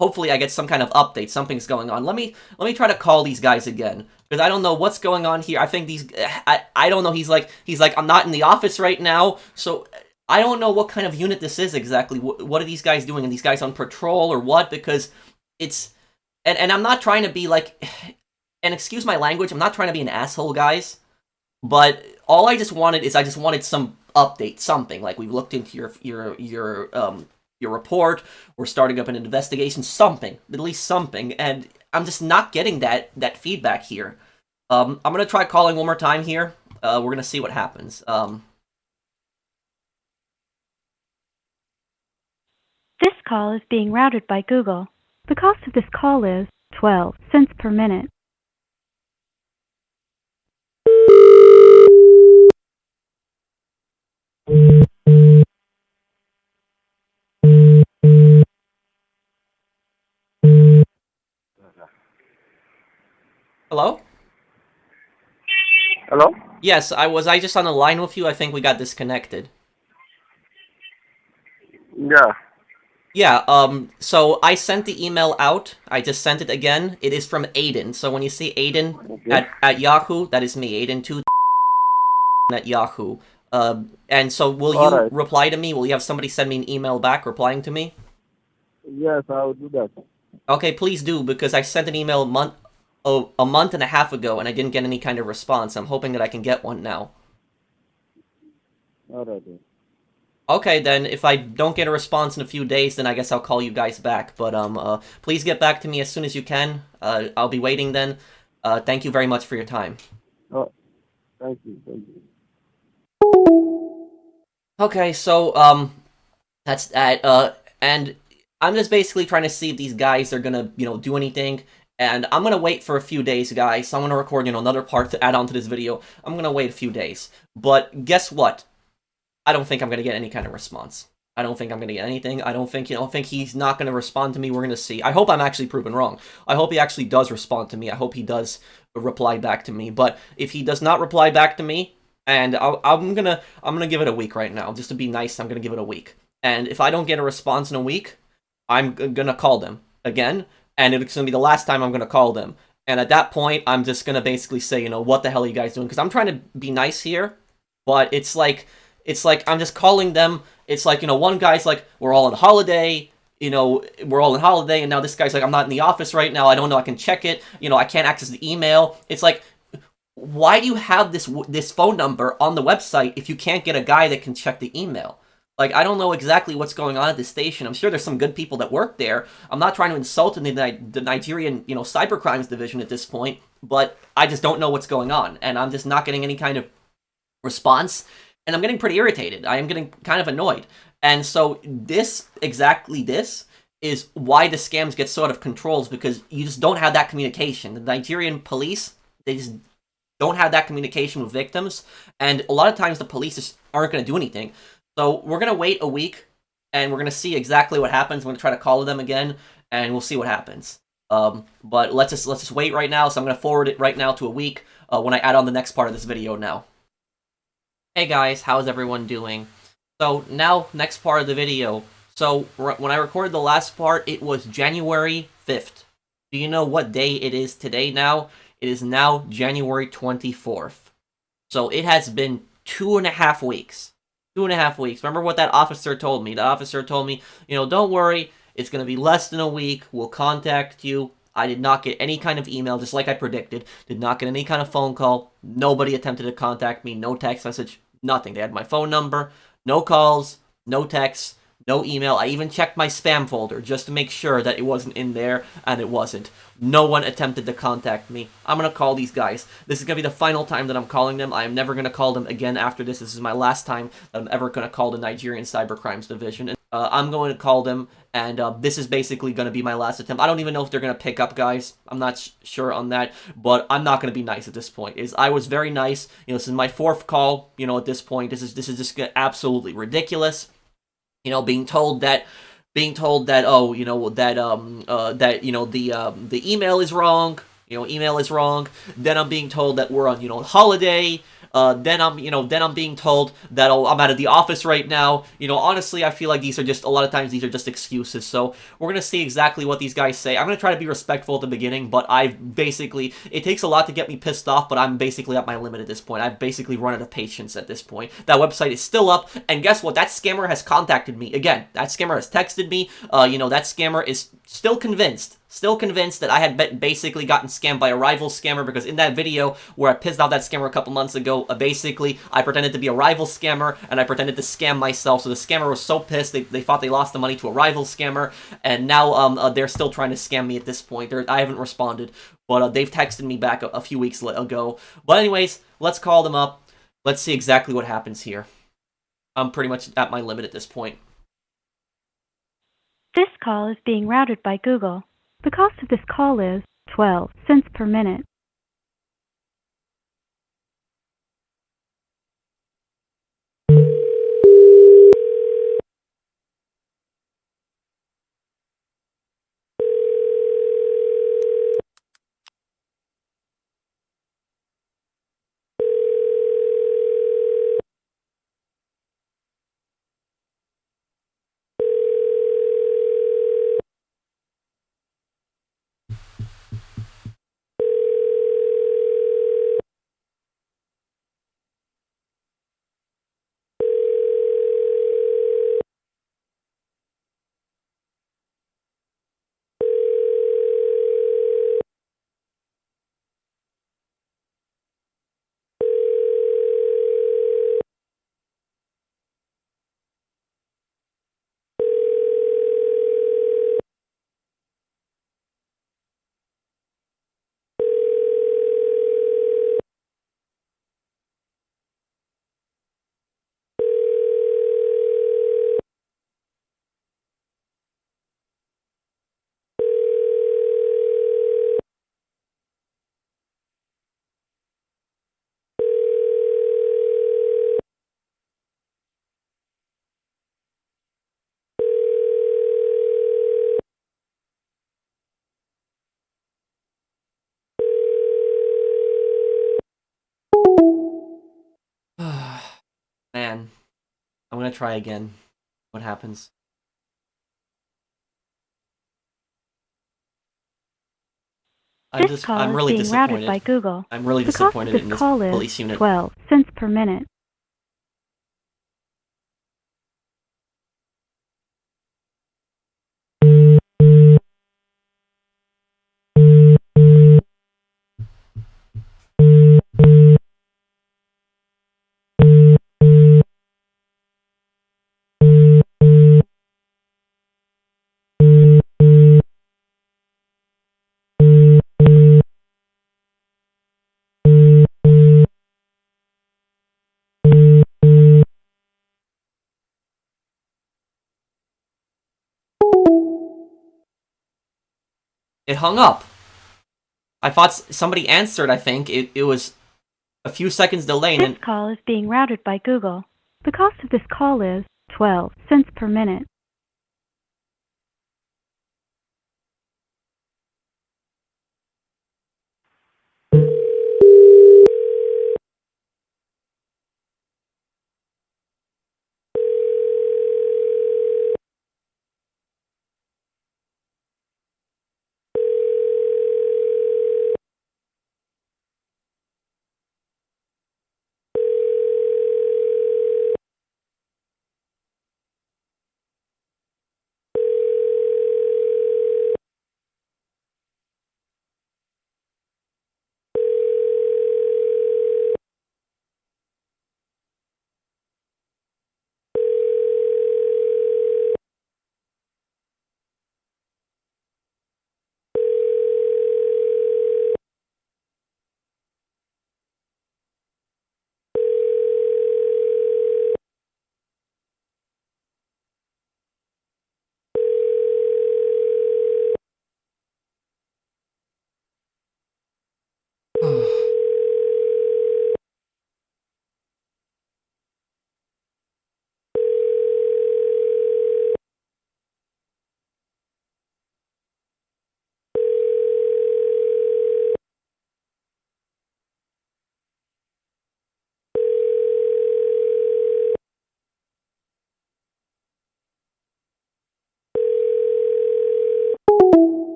hopefully I get some kind of update. Something's going on. Let me try to call these guys again, because I don't know what's going on here. I think I don't know. He's like I'm not in the office right now, so I don't know what kind of unit this is exactly. What are these guys doing? Are these guys on patrol or what? Because it's and I'm not trying to be like, and excuse my language, I'm not trying to be an asshole, guys. But all I just wanted is some update, something like, we looked into your report, we're starting up an investigation, something, at least something, and I'm just not getting that feedback here. I'm gonna try calling one more time here. We're gonna see what happens. This call is being routed by Google. The cost of this call is 12 cents per minute. Hello? Hello? Yes, was I just on the line with you? I think we got disconnected. Yeah. Yeah, so I sent the email out. I just sent it again. It is from Aiden. So when you see Aiden Okay. at Yahoo, that is me, Aiden2 at Yahoo. And so will you Alright. reply to me? Will you have somebody send me an email back replying to me? Yes, I'll do that. Okay, please do, because I sent an email a month and a half ago, and I didn't get any kind of response. I'm hoping that I can get one now. Alright. Okay, then, if I don't get a response in a few days, then I guess I'll call you guys back. But, please get back to me as soon as you can. I'll be waiting then. Thank you very much for your time. Oh, thank you. Thank you. Okay, so, that's that, and I'm just basically trying to see if these guys are gonna, do anything, and I'm gonna wait for a few days, guys. So I'm gonna record, another part to add on to this video. I'm gonna wait a few days. But guess what? I don't think I'm gonna get any kind of response. I don't think I'm gonna get anything. I don't think he's not gonna respond to me. We're gonna see. I hope I'm actually proven wrong. I hope he actually does respond to me. I hope he does reply back to me. But if he does not reply back to me, and I'm gonna give it a week right now, just to be nice. I'm gonna give it a week. And if I don't get a response in a week, I'm gonna call them again, and it's gonna be the last time I'm gonna call them. And at that point, I'm just gonna basically say, what the hell are you guys doing? Because I'm trying to be nice here, but it's like I'm just calling them. It's like, one guy's like, we're all on holiday, we're all on holiday, and now this guy's like, I'm not in the office right now, I don't know, I can check it, I can't access the email. It's like, why do you have this phone number on the website if you can't get a guy that can check the email? Like, I don't know exactly what's going on at this station. I'm sure there's some good people that work there. I'm not trying to insult the Nigerian, Cyber Crimes division at this point, but I just don't know what's going on, and I'm just not getting any kind of response. and I'm getting pretty irritated. I am getting kind of annoyed. And so exactly this is why the scams get so out of control, is because you just don't have that communication. The Nigerian police, they just don't have that communication with victims, and a lot of times the police just aren't going to do anything. So we're going to wait a week, and we're going to see exactly what happens. We're going to try to call them again, and we'll see what happens. But let's just wait right now. So I'm going to forward it right now to a week when I add on the next part of this video now. Hey guys, how's everyone doing? So now, next part of the video. So when I recorded the last part, it was January 5th. Do you know what day it is today now? It is now January 24th. So it has been 2.5 weeks. 2.5 weeks. Remember what that officer told me? The officer told me, don't worry, it's going to be less than a week. We'll contact you. I did not get any kind of email, just like I predicted. Did not get any kind of phone call. Nobody attempted to contact me. No text message. Nothing. They had my phone number. No calls. No texts. No email. I even checked my spam folder just to make sure that it wasn't in there, and it wasn't. No one attempted to contact me. I'm going to call these guys. This is going to be the final time that I'm calling them. I am never going to call them again after this. This is my last time that I'm ever going to call the Nigerian Cyber Crimes Division. I'm going to call them, and this is basically going to be my last attempt. I don't even know if they're going to pick up, guys. I'm not sure on that, but I'm not going to be nice at this point. I was very nice. This is my 4th call, at this point. This is just absolutely ridiculous. Being told that the email is wrong. Email is wrong. Then I'm being told that we're on holiday. Then I'm being told that I'm out of the office right now. Honestly, I feel like a lot of times these are just excuses. So we're gonna see exactly what these guys say. I'm gonna try to be respectful at the beginning, but it takes a lot to get me pissed off, but I'm basically at my limit at this point. I've basically run out of patience at this point. That website is still up, and guess what? That scammer has contacted me again. That scammer has texted me. That scammer is still convinced that I had basically gotten scammed by a rival scammer, because in that video where I pissed off that scammer a couple months ago, basically I pretended to be a rival scammer and I pretended to scam myself. So the scammer was so pissed they thought they lost the money to a rival scammer, and now they're still trying to scam me at this point. I haven't responded, but they've texted me back a few weeks ago. But anyways, let's call them up. Let's see exactly what happens here. I'm pretty much at my limit at this point. This call is being routed by Google. The cost of this call is 12 cents per minute. Man, I'm gonna try again. What happens? I'm really disappointed. Routed by Google. I'm really The cost disappointed of in this this call is police unit. 12 cents per minute. It hung up. I thought somebody answered, I think. It was a few seconds delay and This call is being routed by Google. The cost of this call is 12 cents per minute.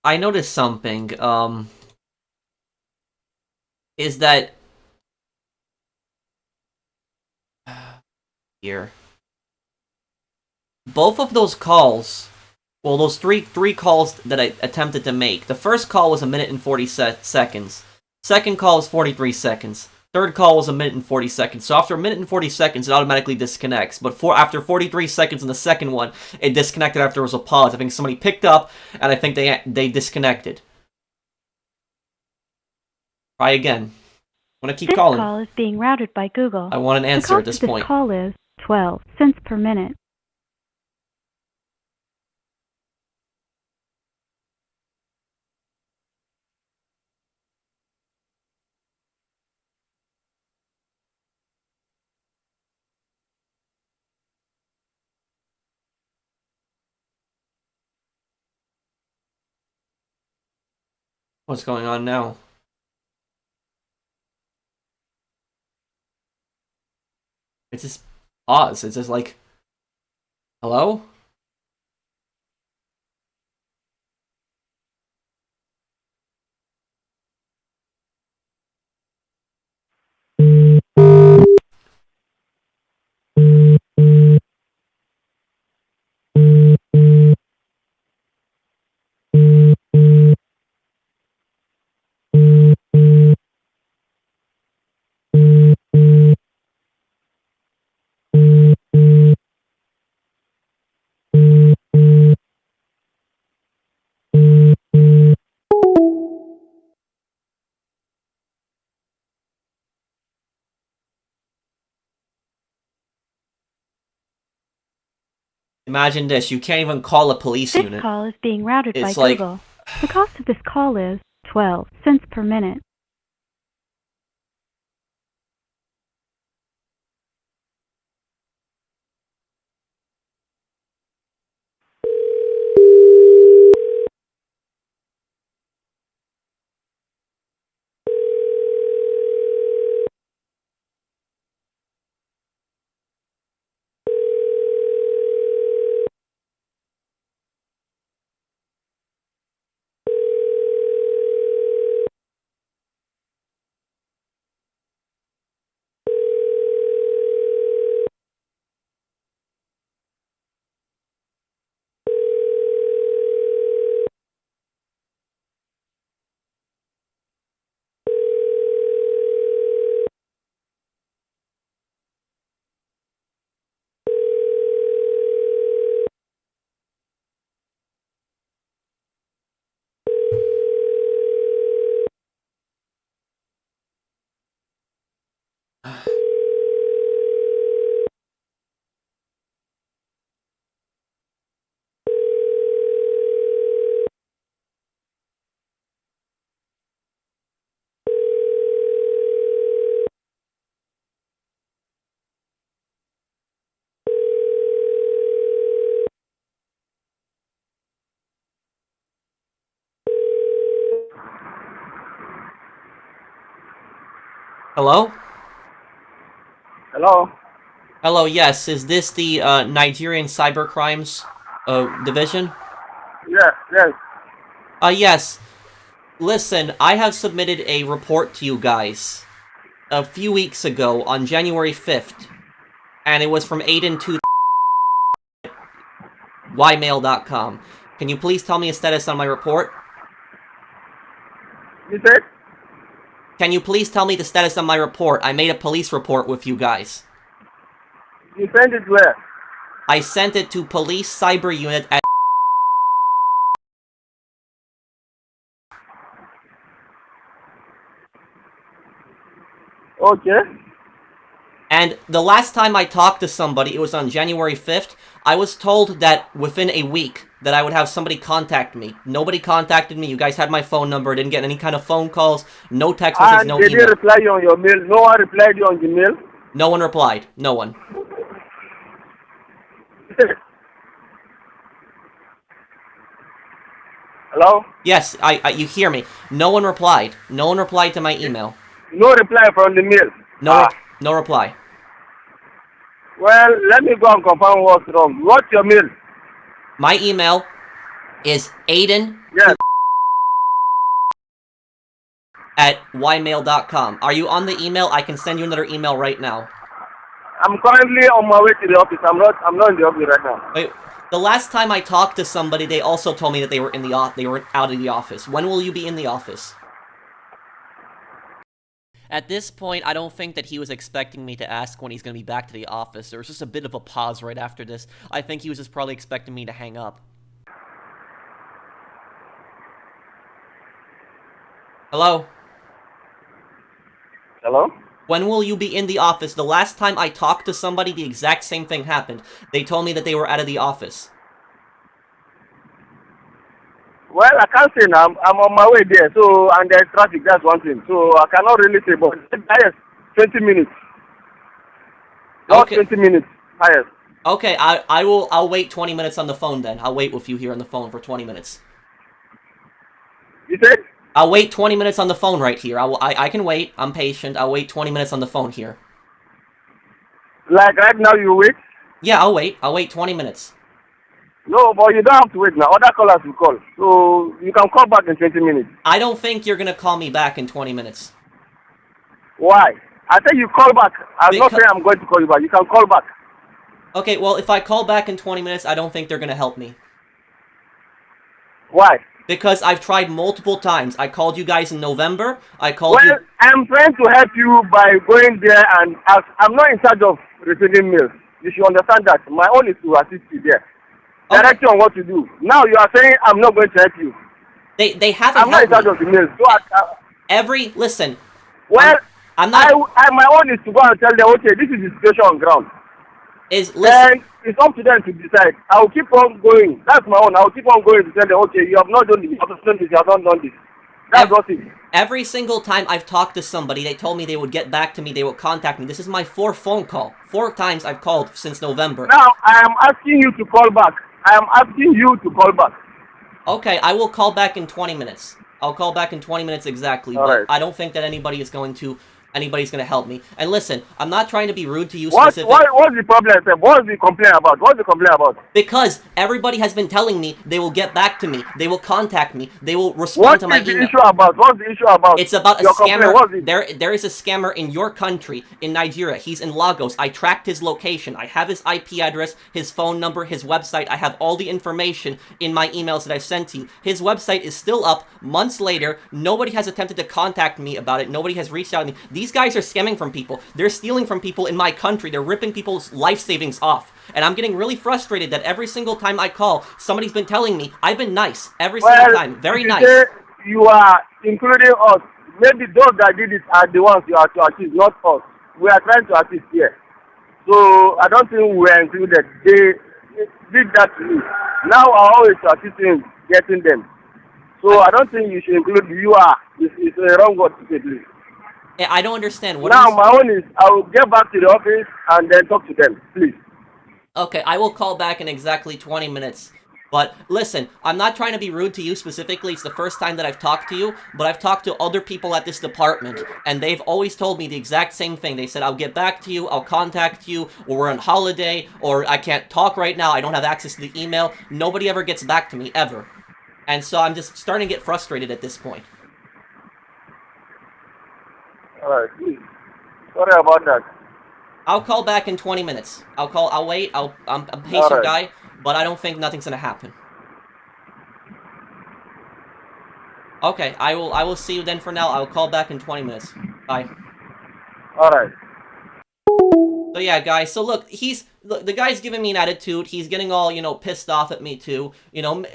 I noticed something. Is that here? Both of those calls, well, those three calls that I attempted to make. The first call was 1 minute and 40 seconds. Second call was 43 seconds. Third call was 1 minute and 40 seconds. So after 1 minute and 40 seconds, it automatically disconnects. But after 43 seconds in the second one, it disconnected after there was a pause. I think somebody picked up, and I think they disconnected. Try again. I'm gonna keep calling. This call is being routed by Google. I want an answer at this point. The cost of this call is 12 cents per minute. What's going on now? It's just pause. It's just like, hello? Imagine this, you can't even call a police unit. This call is being routed by It's like, Google. The cost of this call is 12 cents per minute. Hello? Hello? Hello, yes. Is this the Nigerian Cyber Crimes division? Yes, yes. Yes. Listen, I have submitted a report to you guys a few weeks ago on January 5th, and it was from Aiden to ymail.com. Can you please tell me the status on my report? You said? Can you please tell me the status on my report? I made a police report with you guys. You sent it where? I sent it to Police Cyber Unit at... Okay. And the last time I talked to somebody, it was on January 5th, I was told that within a week that I would have somebody contact me. Nobody contacted me. You guys had my phone number. Didn't get any kind of phone calls, no text messages, And no they didn't email. reply you on your mail. No one replied you on the mail. No one replied. No one. Hello? Yes, you hear me. No one replied. No one replied to my email. No reply from the mail. No reply. Well, let me go and confirm what's wrong. What's your mail? My email is Aiden Yes. at ymail.com. Are you on the email? I can send you another email right now. I'm currently on my way to the office. I'm not in the office right now. Wait, the last time I talked to somebody, they also told me that they were out of the office. When will you be in the office? At this point, I don't think that he was expecting me to ask when he's going to be back to the office. There was just a bit of a pause right after this. I think he was just probably expecting me to hang up. Hello? Hello? When will you be in the office? The last time I talked to somebody, the exact same thing happened. They told me that they were out of the office. Well, I can't say now. I'm on my way there. So, and there's traffic. That's one thing. So, I cannot really say, but highest 20 minutes. Not Okay. 20 minutes. Highest. Okay, I'll wait 20 minutes on the phone then. I'll wait with you here on the phone for 20 minutes. You said? I'll wait 20 minutes on the phone right here. I can wait. I'm patient. I'll wait 20 minutes on the phone here. Like right now, you wait? Yeah, I'll wait. I'll wait 20 minutes. No, but you don't have to wait now. Other callers will call. So, you can call back in 20 minutes. I don't think you're gonna call me back in 20 minutes. Why? I tell you call back. I'm not Because- saying I'm going to call you back. You can call back. Okay, well, if I call back in 20 minutes, I don't think they're gonna help me. Why? Because I've tried multiple times. I called you guys in November. I called you... Well, I'm trying to help you by going there and ask. I'm not in charge of receiving mails. You should understand that. My own is to assist you there. Okay. Direct you on what to do. Now you are saying I'm not going to help you. They haven't I'm not in helped charge me. of the mails. So Listen. well, I'm not... my own is to go and tell them, okay, this is the situation on ground. Listen. And it's up to them to decide. I will keep on going. That's my own. I will keep on going to tell them, okay, you have not done this, you have not done this, you have not done this. That's what it is. Every single time I've talked to somebody, they told me they would get back to me, they would contact me. This is my 4th phone call. 4 times I've called since November. Now, I am asking you to call back. I am asking you to call back. Okay, I will call back in 20 minutes. I'll call back in 20 minutes exactly, All but right. I don't think that anybody's going to help me. And listen, I'm not trying to be rude to you What's the problem, sir? What's the complaint about? What's the complaint about? Because everybody has been telling me they will get back to me, they will contact me, they will respond to my email. What is the issue about? What's the issue about? It's about a Your complaint, scammer. what's it? There is a scammer in your country, in Nigeria. He's in Lagos. I tracked his location. I have his IP address, his phone number, his website. I have all the information in my emails that I've sent to you. His website is still up months later. Nobody has attempted to contact me about it. Nobody has reached out to me. These guys are scamming from people. They're stealing from people in my country. They're ripping people's life savings off. And I'm getting really frustrated that every single time I call, somebody's been telling me I've been nice every single time. Very nice. Say you are including us. Maybe those that did it are the ones you are to assist, not us. We are trying to assist here. So I don't think we are included. They did that to me. Now I always assist in getting them. So I don't think you should include you are. It's a wrong word to say, please. I don't understand. What now my own is I will get back to the office and then talk to them, please. Okay, I will call back in exactly 20 minutes. But listen, I'm not trying to be rude to you specifically. It's the first time that I've talked to you, but I've talked to other people at this department, and they've always told me the exact same thing. They said, I'll get back to you, I'll contact you, or we're on holiday, or I can't talk right now, I don't have access to the email. Nobody ever gets back to me, ever. And so I'm just starting to get frustrated at this point. Alright, please. Sorry about that. I'll call back in 20 minutes. I'll wait, I'm a patient Alright. guy, but I don't think nothing's gonna happen. Okay, I will see you then for now. I will call back in 20 minutes. Bye. Alright. So yeah, guys, so look, the guy's giving me an attitude. He's getting all, pissed off at me too.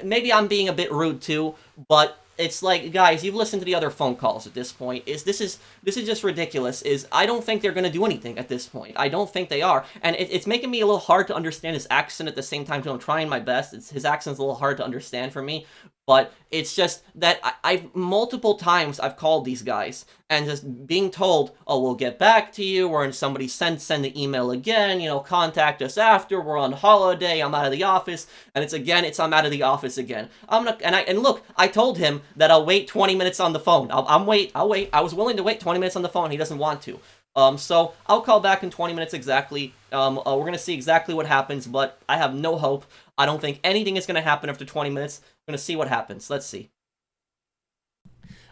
Maybe I'm being a bit rude too, but it's like, guys, you've listened to the other phone calls at this point. This is just ridiculous. I don't think they're gonna do anything at this point. I don't think they are, and it's making me a little hard to understand his accent at the same time. Too. I'm trying my best. His accent's a little hard to understand for me, but it's just that I've multiple times I've called these guys and just being told, oh, we'll get back to you, or somebody send the email again, contact us after, we're on holiday, I'm out of the office, and I'm out of the office again. Look, I told him that I'll wait 20 minutes on the phone. I'll wait. I was willing to wait 20 minutes on the phone. He doesn't want to. So I'll call back in 20 minutes exactly. We're gonna see exactly what happens, but I have no hope. I don't think anything is gonna happen after 20 minutes. I'm gonna see what happens. Let's see.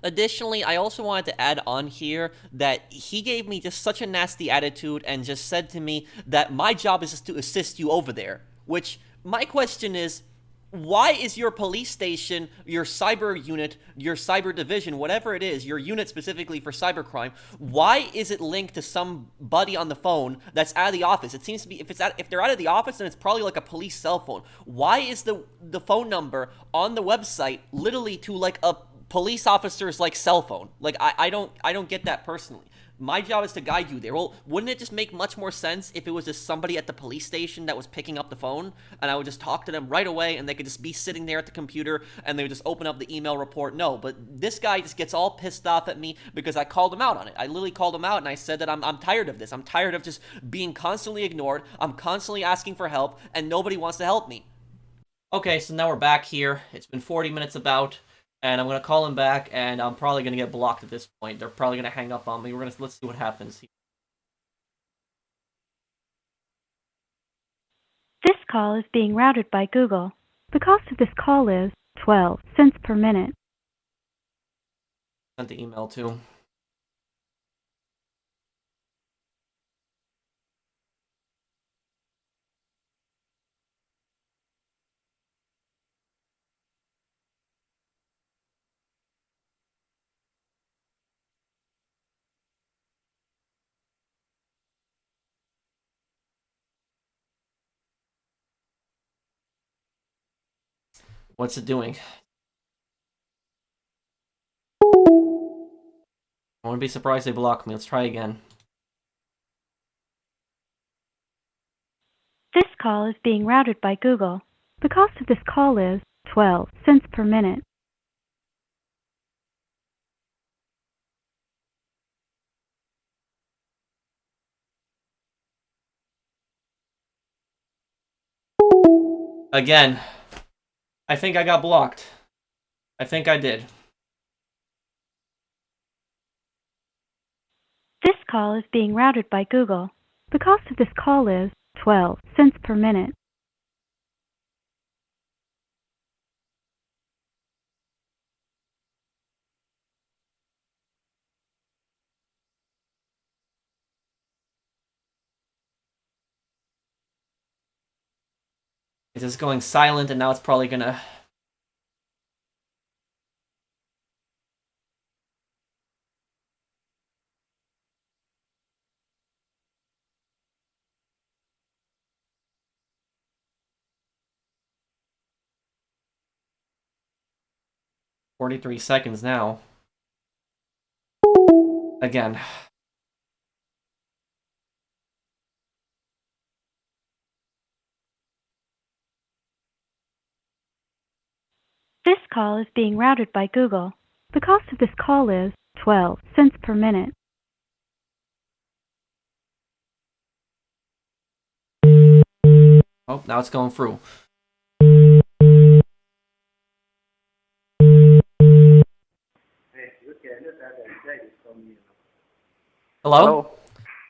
Additionally, I also wanted to add on here that he gave me just such a nasty attitude and just said to me that my job is just to assist you over there. Which, my question is, why is your police station, your cyber unit, your cyber division, whatever it is, your unit specifically for cybercrime, why is it linked to somebody on the phone that's out of the office? It seems to be, if they're out of the office, then it's probably like a police cell phone. Why is the phone number on the website literally to like a police officer's like cell phone? Like I don't get that personally. My job is to guide you there. Well, wouldn't it just make much more sense if it was just somebody at the police station that was picking up the phone, and I would just talk to them right away, and they could just be sitting there at the computer, and they would just open up the email report? No, but this guy just gets all pissed off at me because I called him out on it. I literally called him out, and I said that I'm tired of this. I'm tired of just being constantly ignored. I'm constantly asking for help, and nobody wants to help me. Okay, so now we're back here. It's been 40 minutes about. And I'm gonna call him back, and I'm probably gonna get blocked at this point. They're probably gonna hang up on me. Let's see what happens. This call is being routed by Google. The cost of this call is 12 cents per minute. Sent the email too. What's it doing? I wouldn't be surprised they block me. Let's try again. This call is being routed by Google. The cost of this call is 12 cents per minute. Again. I think I got blocked. I think I did. This call is being routed by Google. The cost of this call is 12 cents per minute. It's just going silent, and now it's probably gonna... "43 seconds now." Again. This call is being routed by Google. The cost of this call is 12 cents per minute. Oh, now it's going through. Hello? Hello?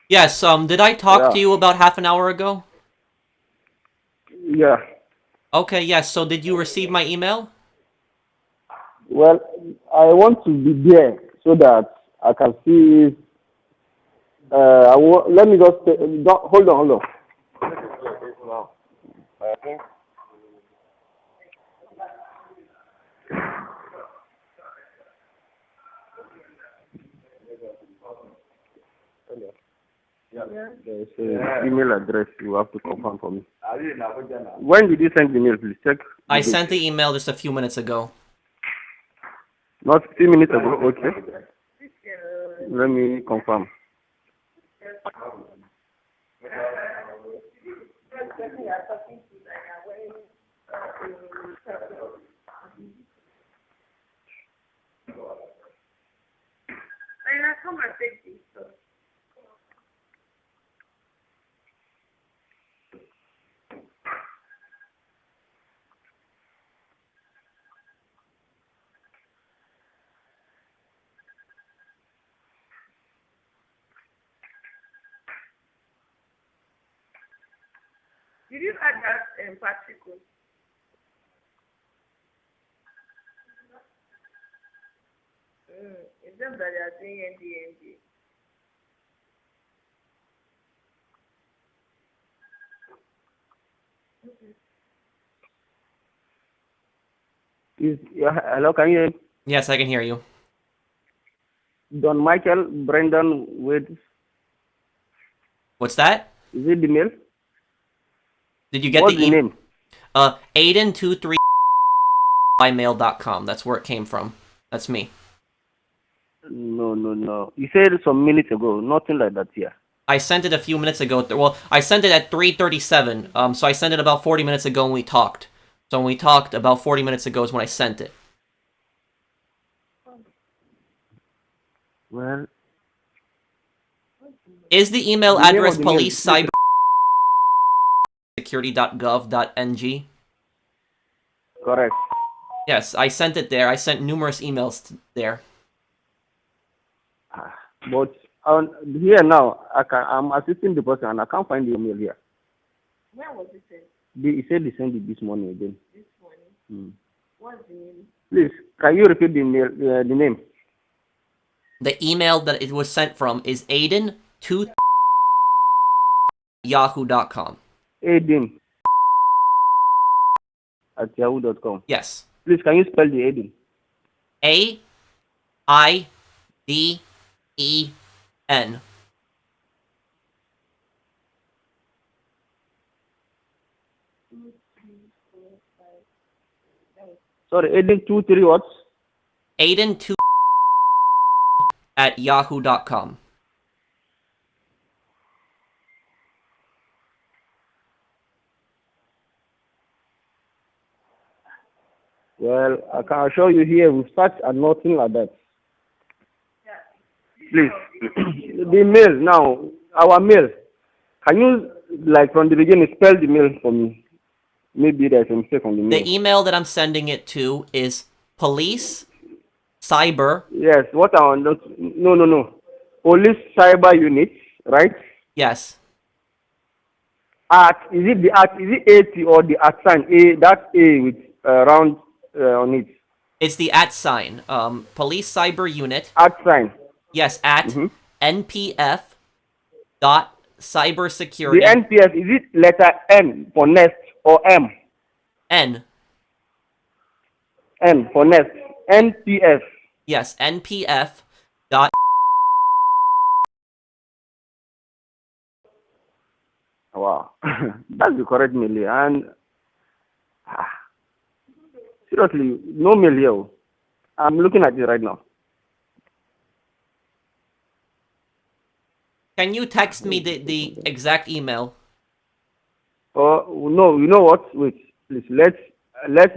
Yes, did I talk Yeah. to you about half an hour ago? Yeah. Okay, yes, so did you receive my email? Well, I want to be there so that I can see. Let me just hold on, hold on. I think. Yeah. There's an email address you have to confirm for me. When did you send the email? Please check the I date. sent the email just a few minutes ago. Not 3 minutes ago. Okay. Let me confirm. Did you add that particle? It's just that they are doing NDNG. Hello, can you hear me? Yes, I can hear you. Don Michael Brendan Wade. What's that? Is it the mail? Did you get What's the the email? name? Aiden23 mail.com. That's where it came from. That's me. No, no, no. You said some minutes ago. Nothing like that here. I sent it a few minutes ago. Well, I sent it at 3:37. So I sent it about 40 minutes ago when we talked. So when we talked, about 40 minutes ago is when I sent it. Well, Is the email the name address of the mail. policecybersecurity.gov.ng? Correct. Yes, I sent it there. I sent numerous emails there. But here now, I'm assisting the person and I can't find the email here. Where was it sent? He said they sent it this morning again. This morning. What's the name? Please, can you repeat the name? The email that it was sent from is aiden2yahoo.com. Aiden at yahoo.com. Yes. Please, can you spell the Aiden? AIDEN. Sorry, Aiden 23 what? Aiden2 at yahoo.com. Well, I can assure you here we start and nothing like that. Please, the mail now, our mail. Can you, like from the beginning, spell the mail for me? Maybe there's a mistake on the mail. The email that I'm sending it to is police cyber. Yes, what I want, no. Police cyber unit, right? Yes. Is it 80 or the at sign? A, that A with round on it. It's the at sign. Police cyber unit. At sign. Yes, at Mm-hmm. npf dot The cybersecurity. NPS, is it letter N for nest or M? N. N for nest. NPS. Yes, npf dot. Wow. That's the correct mail here. And seriously, no mail here. I'm looking at it right now. Can you text me the exact email? Oh, no, you know what? Wait, please, let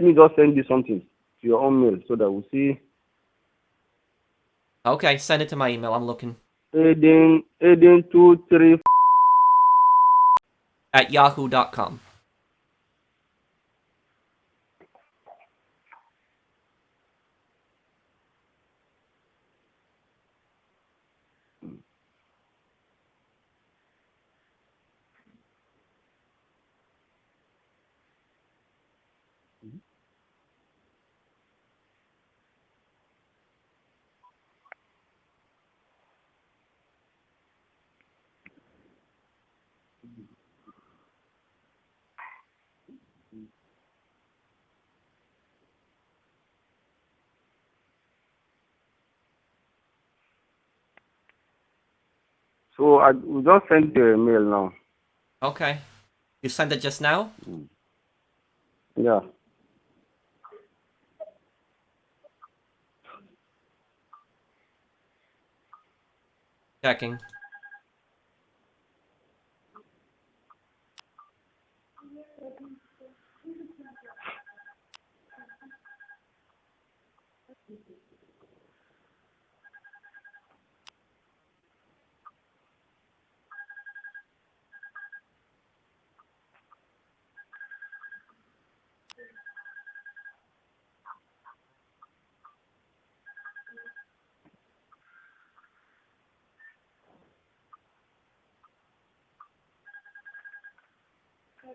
me just send you something to your own mail so that we'll see. Okay, send it to my email. I'm looking. Aiden23 At yahoo.com. So we just sent you a mail now. Okay. You sent it just now? Yeah. Checking.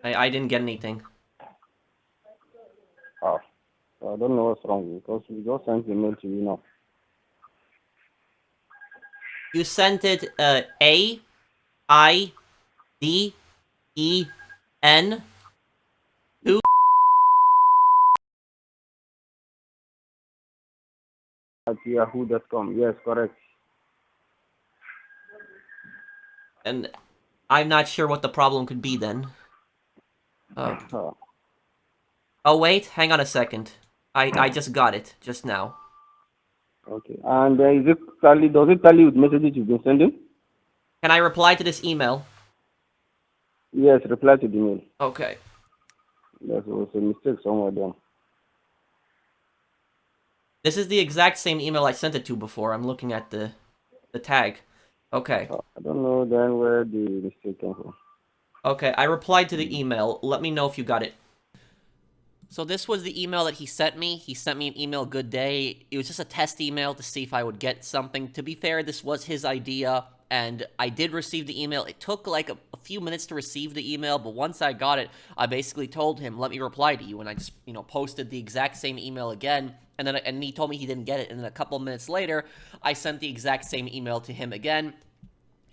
I didn't get anything. Oh, I don't know what's wrong because we just sent the mail to you now. You sent it AIDEN to At yahoo.com. Yes, correct. and I'm not sure what the problem could be then. Oh, Oh wait, hang on a second. I just got it just now. okay. And does it tell you the messages you've been sending? Can I reply to this email? Yes, reply to the mail. Okay. There was a mistake somewhere there. This is the exact same email I sent it to before. I'm looking at the tag. Okay. I don't know then where the mistake came from. Okay, I replied to the email. Let me know if you got it. So this was the email that he sent me. He sent me an email, good day. It was just a test email to see if I would get something. To be fair, this was his idea, and I did receive the email. It took like a few minutes to receive the email, but once I got it, I basically told him, let me reply to you, and I just, posted the exact same email again, and he told me he didn't get it, and then a couple minutes later, I sent the exact same email to him again.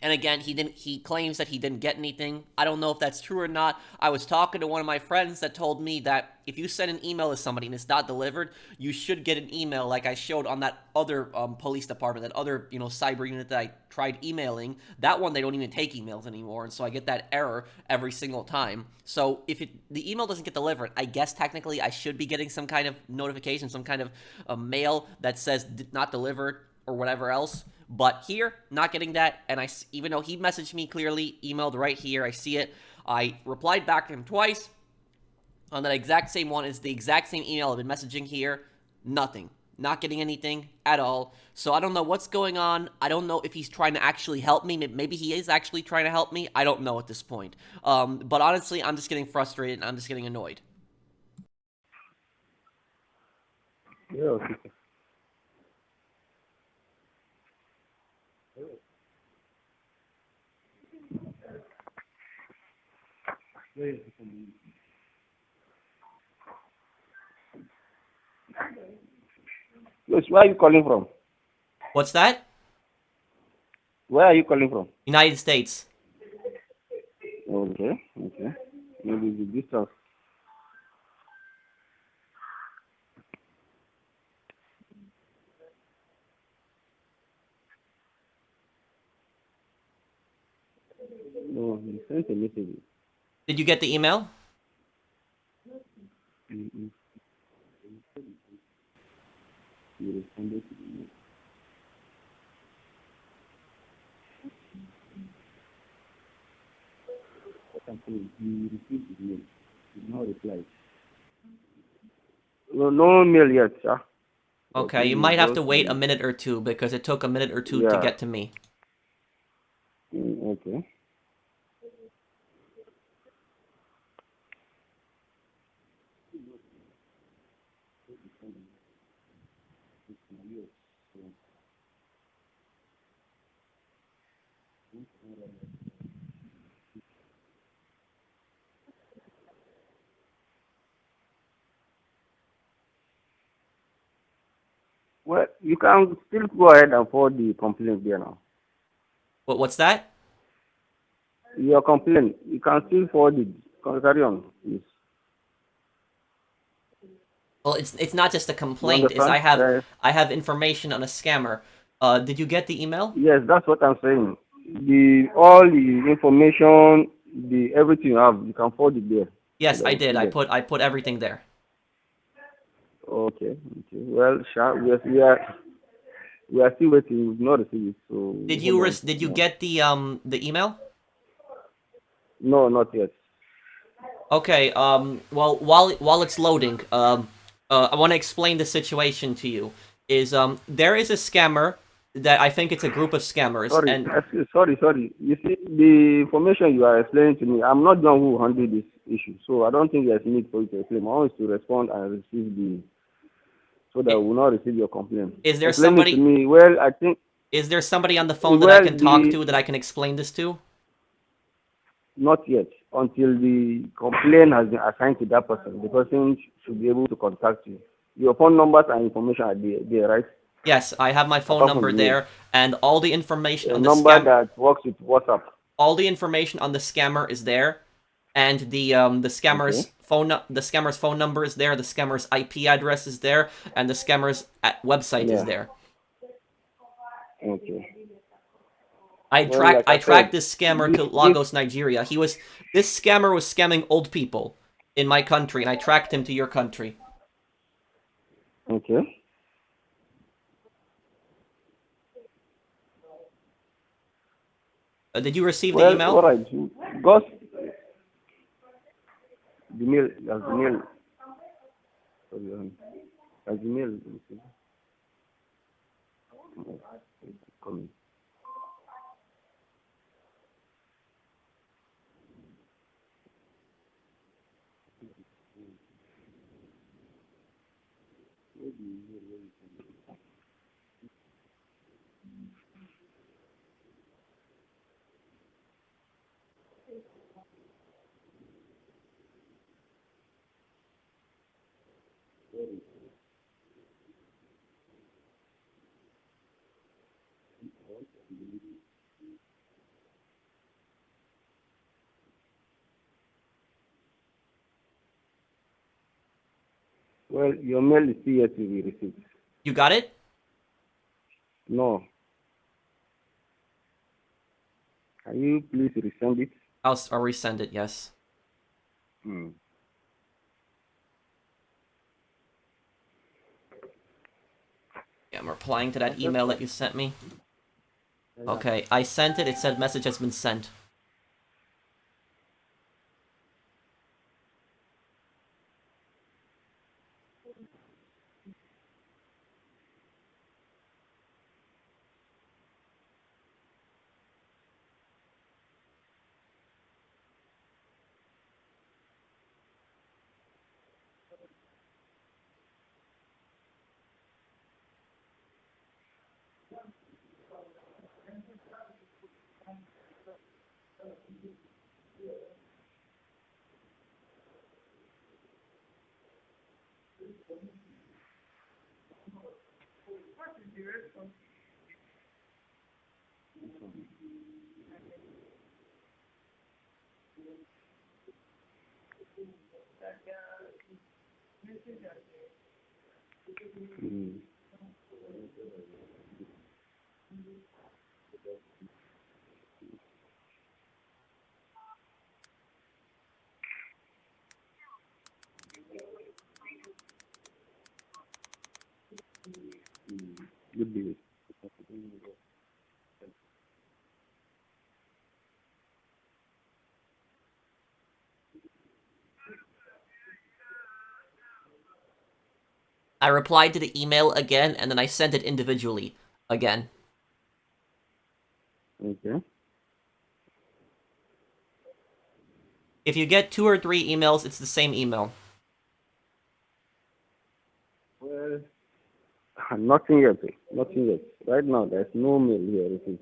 And again, he claims that he didn't get anything. I don't know if that's true or not. I was talking to one of my friends that told me that if you send an email to somebody and it's not delivered, you should get an email like I showed on that other police department, that other, cyber unit that I tried emailing. That one, they don't even take emails anymore, and so I get that error every single time. So if the email doesn't get delivered, I guess technically I should be getting some kind of notification, some kind of mail that says not delivered or whatever else. But here, not getting that, and even though he messaged me clearly, emailed right here, I see it, I replied back to him twice on that exact same one. It's the exact same email I've been messaging here. Nothing. Not getting anything at all. So I don't know what's going on. I don't know if he's trying to actually help me. Maybe he is actually trying to help me. I don't know at this point. But honestly, I'm just getting frustrated and I'm just getting annoyed. Yeah, okay. Yes, where are you calling from? What's that? Where are you calling from? United States. Okay, okay. Maybe the distance. No, you sent a message. Did you get the email? Mm-mm. You responded to the mail. What I'm saying, you received the mail. You did not reply. No, no mail yet, sir. But Okay, you maybe might have to just wait a minute or two because it took a minute or two to yeah. get to me. Okay. Well, you can still go ahead and forward the complaint there now. What's that? Your complaint, you can still forward it. Carry on, please. Well, it's not just a You complaint. Is understand? I have information on a scammer. Did you get the email? Yes, that's what I'm saying. the all the information, the everything you have, you can forward it there. So Yes, that I we'll did. see I them. put everything there. Okay. Okay. Well, we are still waiting. We've not received it. So hold on. Did you No. get the email? No, not yet. Okay, well, while it's loading, I want to explain the situation to you. There is a scammer that I think it's a group of scammers, Sorry, and sorry. You see, the information you are explaining to me, I'm not the one who handled this issue, so I don't think there's need for you to explain. I want you to respond and receive the, so that I we will not receive your complaint. is there Explain it to somebody me. Well, I think, is there somebody on the phone that I well, can talk the to that I can explain this to? not yet until the complaint has been assigned to that person. The person should be able to contact you. Your phone numbers and information are there, right? Yes, I have my phone Apart from number the mail, there, and all the information a on the number scam, that works with WhatsApp. all the information on the scammer is there, and Okay. the scammer's phone number is there, the scammer's IP address is there, and the scammer's website is Yeah. there. Okay. I Well, tracked like I I said, tracked this scammer this to this Lagos, Nigeria. This scammer was scamming old people in my country, and I tracked him to your country. okay. Did you receive the Well, email? what I do, because the mail, as the mail, sorry, as the mail, coming. Well, your mail is still yet to be received. You got it? No. Can you please resend it? I'll resend it. Yes. Hmm. Yeah, I'm replying to that email that you sent me. Okay, I sent it. It said message has been sent. Hmm. Good day. I replied to the email again, and then I sent it individually again. Okay. If you get 2 or 3 emails, it's the same email. Well, nothing yet. Nothing yet. Right now, there's no mail here received.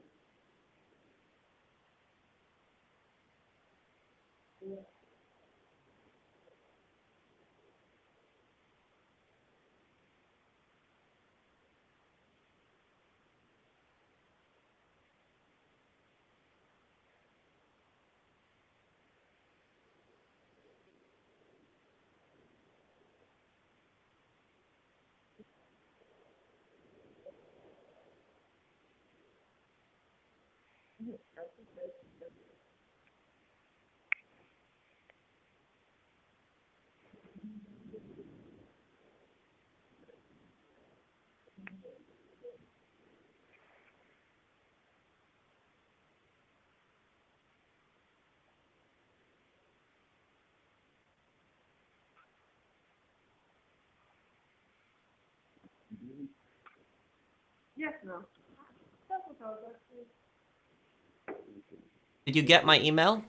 Yes, no. That's what I was asking. Did you get my email? Not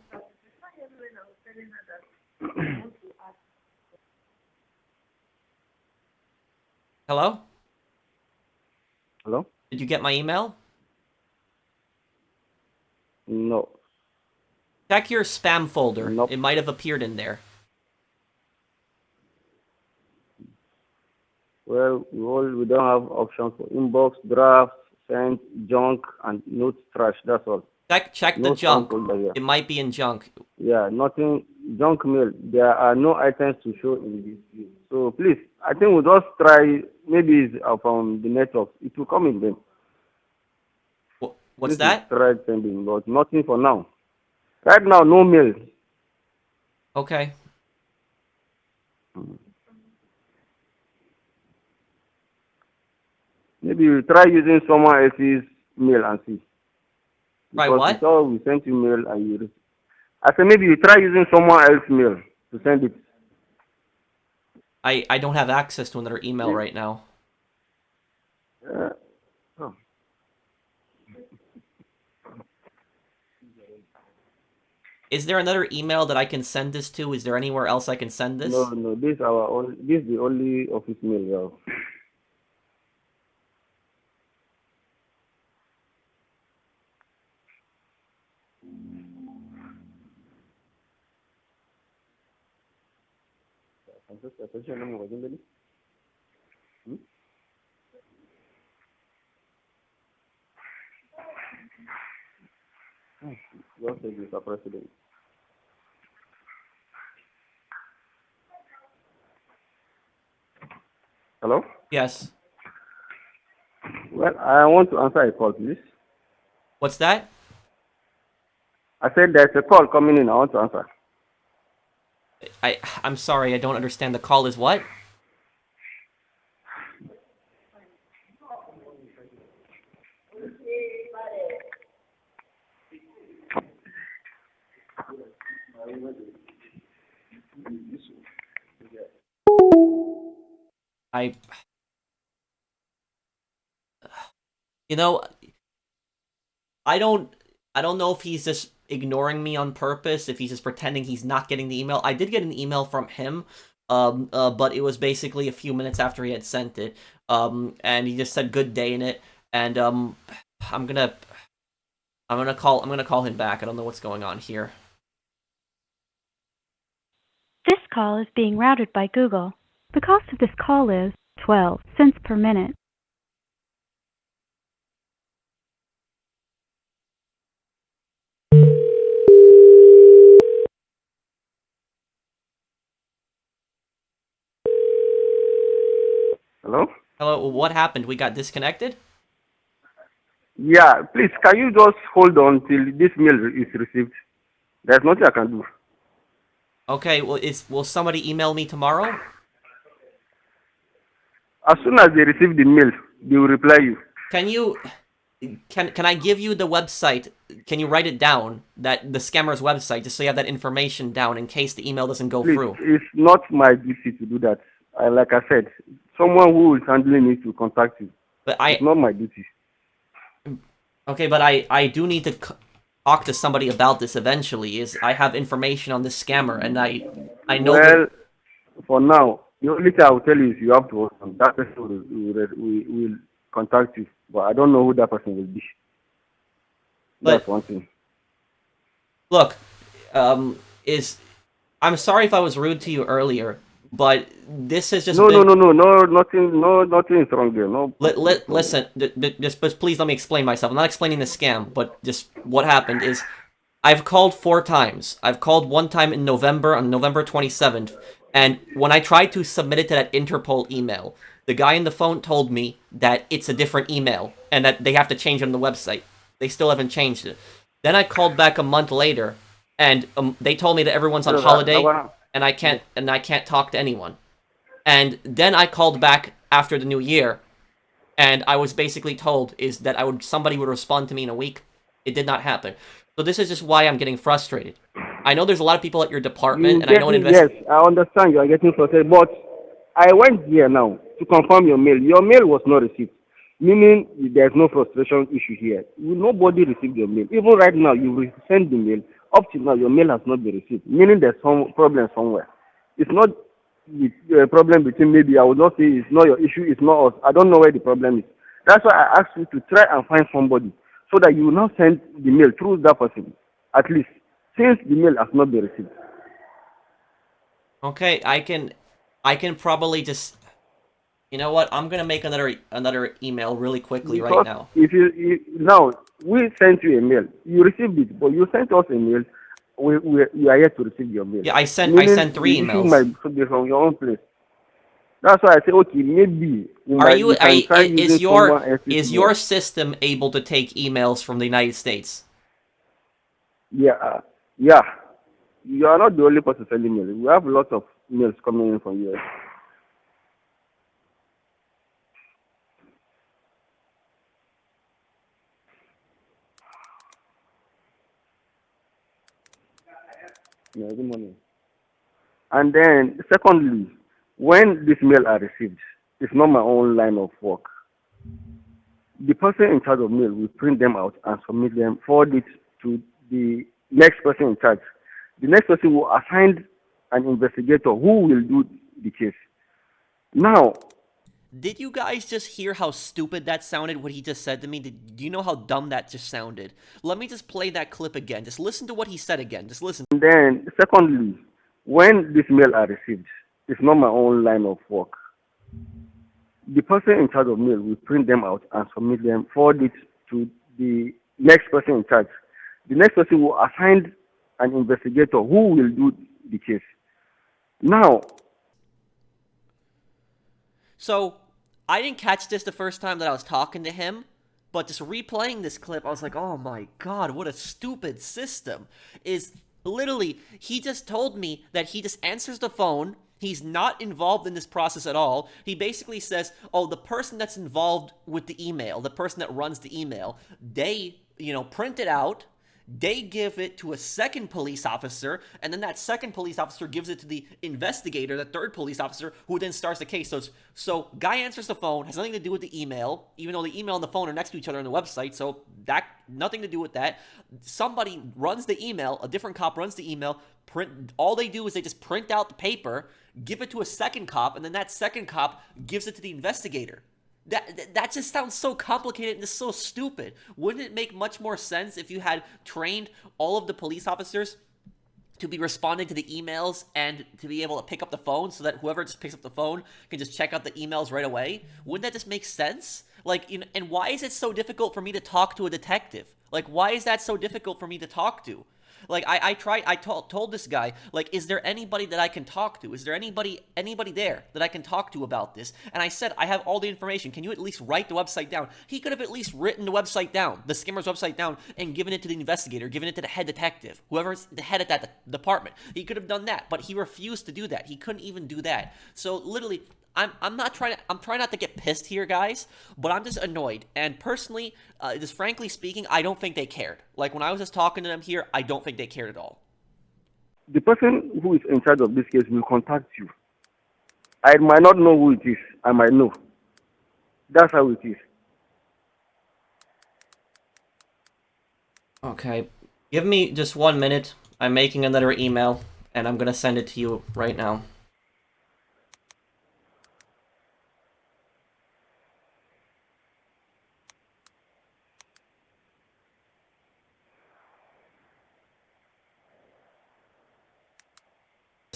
even when I was telling her that I want to ask. Hello? Hello? Did you get my email? No. Check your spam folder. Nope. It might have appeared in there. Well, we don't have options for inbox, draft, send, junk, and notes trash. That's all. Check the No spam junk. folder here. It might be in junk. Yeah, nothing. Junk mail. There are no items to show in this view. So please, I think we'll just try. Maybe it's from the network. It will come in then. What's Please that? try sending, but nothing for now. Right now, no mail. Okay. Maybe you try using someone else's mail and see. Try Because what? we saw we sent you mail and you. I said maybe you try using someone else's mail to send it. I don't have access to another email right now. Oh. Is there another email that I can send this to? Is there anywhere else I can send this? No, this this is the only office mail we have. Just say Mr. President. Hello? Yes. Well, I want to answer a call, please. What's that? I said there's a call coming in. I want to answer. I'm sorry, I don't understand. The call is what? I you know, I don't know if he's just ignoring me on purpose, if he's just pretending he's not getting the email. I did get an email from him, but it was basically a few minutes after he had sent it. And he just said good day in it, and I'm gonna call him back. I don't know what's going on here. This call is being routed by Google. The cost of this call is 12 cents per minute. Hello? Hello, what happened? We got disconnected? Yeah, please, can you just hold on till this mail is received? There's nothing I can do. Okay, well, will somebody email me tomorrow? As soon as they receive the mail, they will reply you. Can I give you the website? Can you write it down, that the scammer's website, just so you have that information down in case the email doesn't go Please, through? it's not my duty to do that. Like I said, someone who is handling it will contact you. But It's not my duty. Okay, but I do need to talk to somebody about this eventually. I have information on this scammer, and I know Well, that. for now, the only thing I will tell you is you have to hold on. That person will contact you, but I don't know who that person will be. That's one thing. Look, I'm sorry if I was rude to you earlier, but this has just No, been... nothing is wrong there. No. Listen, just please let me explain myself. I'm not explaining the scam, but just what happened is I've called 4 times. I've called one time in November, on November 27th, and when I tried to submit it to that Interpol email, the guy on the phone told me that it's a different email and that they have to change it on the website. They still haven't changed it. Then I called back a month later, and they told me that everyone's on So holiday, and I can't talk to anyone. And then I called back after the new year, and I was basically told is that somebody would respond to me in a week. It did not happen. So this is just why I'm getting frustrated. I know there's a lot of people at your department, and I know yes, I understand you are getting frustrated, but I went here now to confirm your mail. Your mail was not received, meaning there's no frustration issue here. Nobody received your mail. Even right now, you sent the mail. Up to now, your mail has not been received, meaning there's some problem somewhere. It's not the problem between, maybe I would not say it's not your issue, it's not us. I don't know where the problem is. That's why I asked you to try and find somebody so that you will now send the mail through that person, at least, since the mail has not been received. Okay, I can probably just, you know what? I'm gonna make another email really quickly right Because now. if now we sent you a mail, you received it, but you sent us a mail. We are yet to receive your mail. Yeah, I sent Meaning 3 the issue emails. might be from your own place. That's why I say, okay, maybe you can try using someone else's is mail. your system able to take emails from the United States? Yeah, yeah. You are not the only person sending mail. We have lots of mails coming in from US. Yeah, good morning. And then, secondly, when this mail are received, it's not my own line of work. The person in charge of mail will print them out and submit them, forward it to the next person in charge. The next person will assign an investigator who will do the case. Now, Did you guys just hear how stupid that sounded, what he just said to me? Do you know how dumb that just sounded? Let me just play that clip again. Just listen to what he said again. Just listen. and then, secondly, when this mail are received, it's not my own line of work. The person in charge of mail will print them out and submit them, forward it to the next person in charge. The next person will assign an investigator who will do the case. Now, So, I didn't catch this the first time that I was talking to him, but just replaying this clip, I was like, oh my god, what a stupid system. Is literally, he just told me that he just answers the phone. He's not involved in this process at all. He basically says, oh, the person that's involved with the email, the person that runs the email, they, print it out. They give it to a second police officer, and then that second police officer gives it to the investigator, the third police officer, who then starts the case. So guy answers the phone, has nothing to do with the email, even though the email and the phone are next to each other on the website, so that nothing to do with that. Somebody runs the email, a different cop runs the email, all they do is they just print out the paper, give it to a second cop, and then that second cop gives it to the investigator. That just sounds so complicated and just so stupid. Wouldn't it make much more sense if you had trained all of the police officers to be responding to the emails and to be able to pick up the phone so that whoever just picks up the phone can just check out the emails right away? Wouldn't that just make sense? And why is it so difficult for me to talk to a detective? Why is that so difficult for me to talk to? I told this guy, is there anybody that I can talk to? Is there anybody there that I can talk to about this? And I said, I have all the information. Can you at least write the website down? He could have at least written the website down, the skimmer's website down, and given it to the investigator, given it to the head detective, whoever's the head at that department. He could have done that, but he refused to do that. He couldn't even do that. So literally, I'm trying not to get pissed here, guys, but I'm just annoyed. And personally, just frankly speaking, I don't think they cared. When I was just talking to them here, I don't think they cared at all. the person who is in charge of this case will contact you. I might not know who it is. I might know. That's how it is. Okay, give me just 1 minute. I'm making another email, and I'm gonna send it to you right now.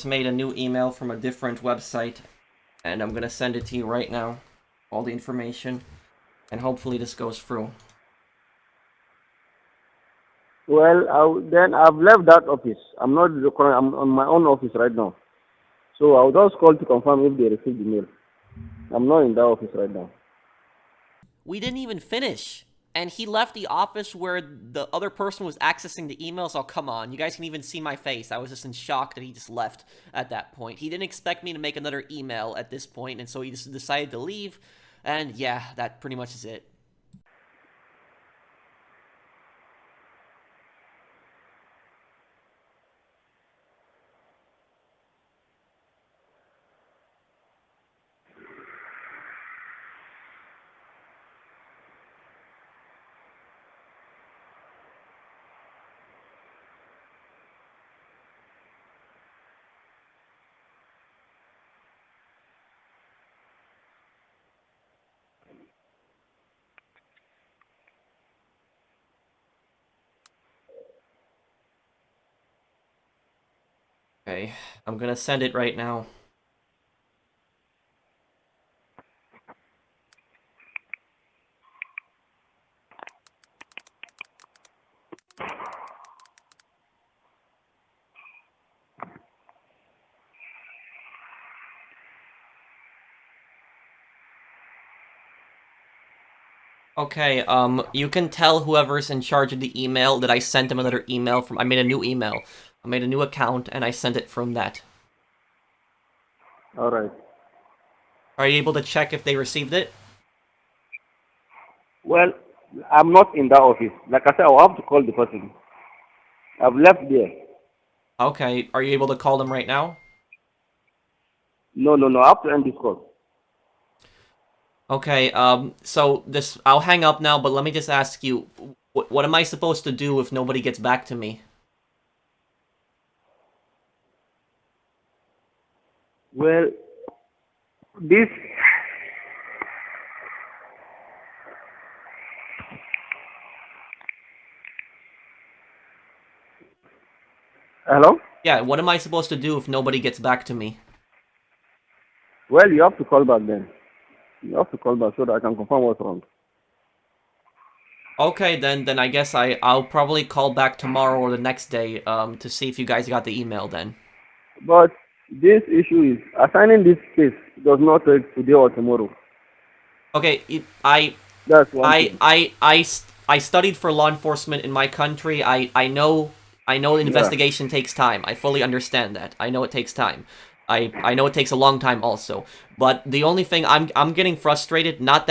Made a new email from a different website, and I'm gonna send it to you right now, all the information, and hopefully this goes through. Well, then I've left that office. I'm on my own office right now. So I'll just call to confirm if they received the mail. I'm not in that office right now. We didn't even finish. and he left the office where the other person was accessing the emails. Oh, come on. You guys can even see my face. I was just in shock that he just left at that point. He didn't expect me to make another email at this point, and so he just decided to leave. And yeah, that pretty much is it. Okay, I'm gonna send it right now. Okay, you can tell whoever's in charge of the email that I sent him another email from. I made a new email. I made a new account, and I sent it from that. All right. Are you able to check if they received it? Well, I'm not in that office. Like I said, I'll have to call the person. I've left there. Okay, are you able to call them right now? No, no, no. I have to end this call. Okay, so this, I'll hang up now, but let me just ask you, what am I supposed to do if nobody gets back to me? Well, this. Hello? Yeah, what am I supposed to do if nobody gets back to me? Well, you have to call back then. You have to call back so that I can confirm what's wrong. Okay, then I guess I'll probably call back tomorrow or the next day, to see if you guys got the email then. But this issue is assigning this case does not take today or tomorrow. Okay, That's one thing. I studied for law enforcement in my country. I know the investigation takes time. I fully understand that. I know it takes time. I know it takes a long time also. But the only thing I'm getting frustrated, not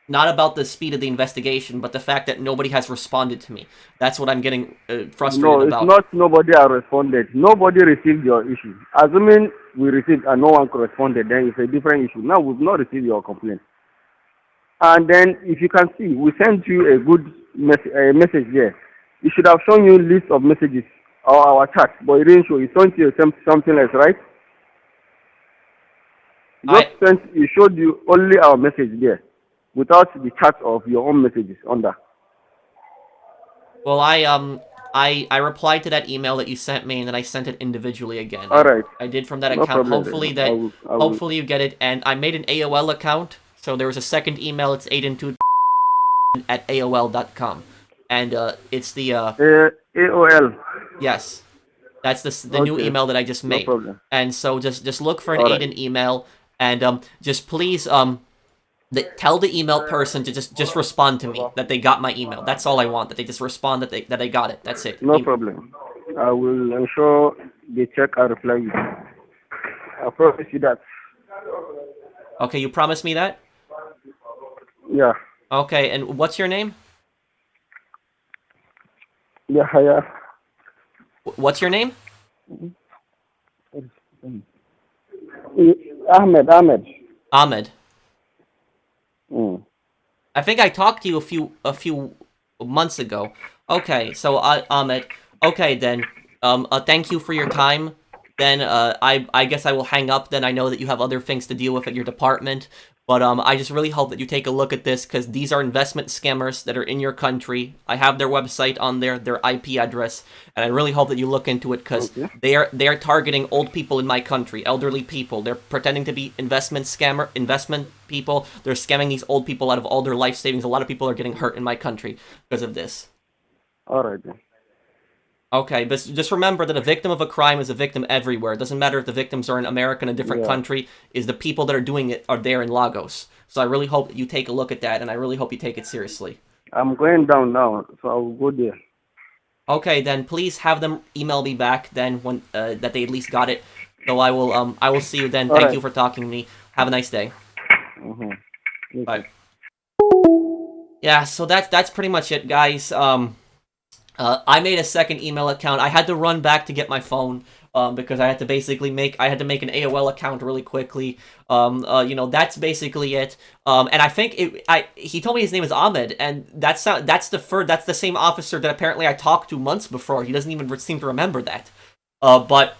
about the speed of the investigation, but the fact that nobody has responded to me. That's what I'm getting frustrated about. No, it's not nobody has responded. Nobody received your issue. Assuming we received and no one corresponded, then it's a different issue. Now we've not received your complaint. And then, if you can see, we sent you a good message there. It should have shown you a list of messages or our chat, but it didn't show. It sent you something else, right? It showed you only our message there, without the chat of your own messages under. Well, I replied to that email that you sent me, and then I sent it individually again. All right. I did from that No account. problem Hopefully then. hopefully you get it. And I made an AOL account, so there was a second email. It's 8 at AOL.com, and it's the AOL. yes, that's the new Okay. email that I just No made. problem. And so just look for an All right. Aiden email, and just please tell the email person to just respond to me that they got my email. That's all I want. That they just respond that they got it. That's it. No problem. I will ensure they check and reply you. I promise you that. Okay, you promise me that? Yeah. Okay, and what's your name? Yeah, yeah. What's your name? Ahmed. Ahmed. Mm. I think I talked to you a few months ago. Okay, so Ahmed. Okay then. Thank you for your time. Then I guess I will hang up. Then I know that you have other things to deal with at your department. But I just really hope that you take a look at this, because these are investment scammers that are in your country. I have their website on there, their IP address, and I really hope that you look into it, because they are targeting old people in my country, elderly people. They're pretending to be investment people. They're scamming these old people out of all their life savings. A lot of people are getting hurt in my country because of this. All right then. Okay, but just remember that a victim of a crime is a victim everywhere. It doesn't matter if the victims are in America, in a different country, is the people that are doing it are there in Lagos. So I really hope that you take a look at that, and I really hope you take it seriously. I'm going down now, so I will go there. Okay, then please have them email me back then when that they at least got it. So I will see you then. All Thank right. you for talking to me. Have a nice day. Okay. Bye. Yeah, so that's pretty much it, guys. I made a second email account. I had to run back to get my phone because I had to basically make an AOL account really quickly. That's basically it. And I think he told me his name is Ahmed, and that's the same officer that apparently I talked to months before. He doesn't even seem to remember that. But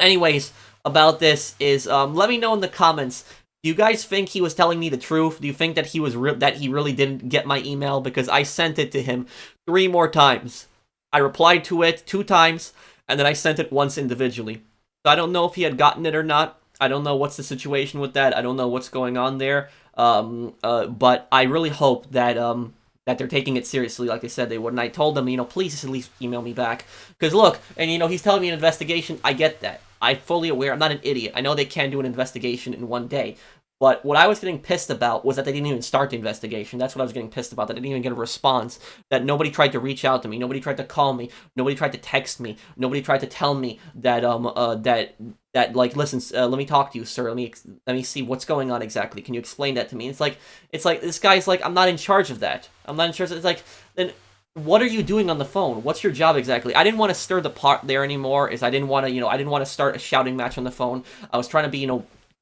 anyways, about this is let me know in the comments. Do you guys think he was telling me the truth? Do you think that that he really didn't get my email? Because I sent it to him 3 more times. I replied to it 2 times, and then I sent it once individually. So I don't know if he had gotten it or not. I don't know what's the situation with that. I don't know what's going on there. But I really hope that they're taking it seriously, like they said they would. And I told them, please at least email me back. Because look, and he's telling me an investigation. I get that. I'm fully aware. I'm not an idiot. I know they can do an investigation in 1 day. But what I was getting pissed about was that they didn't even start the investigation. That's what I was getting pissed about. That I didn't even get a response. That nobody tried to reach out to me. Nobody tried to call me. Nobody tried to text me. Nobody tried to tell me that like, listen, let me talk to you, sir. Let me see what's going on exactly. Can you explain that to me? It's like this guy's like, I'm not in charge of that. I'm not in charge. It's like, then what are you doing on the phone? What's your job exactly? I didn't want to stir the pot there anymore. I didn't want to start a shouting match on the phone. I was trying to be,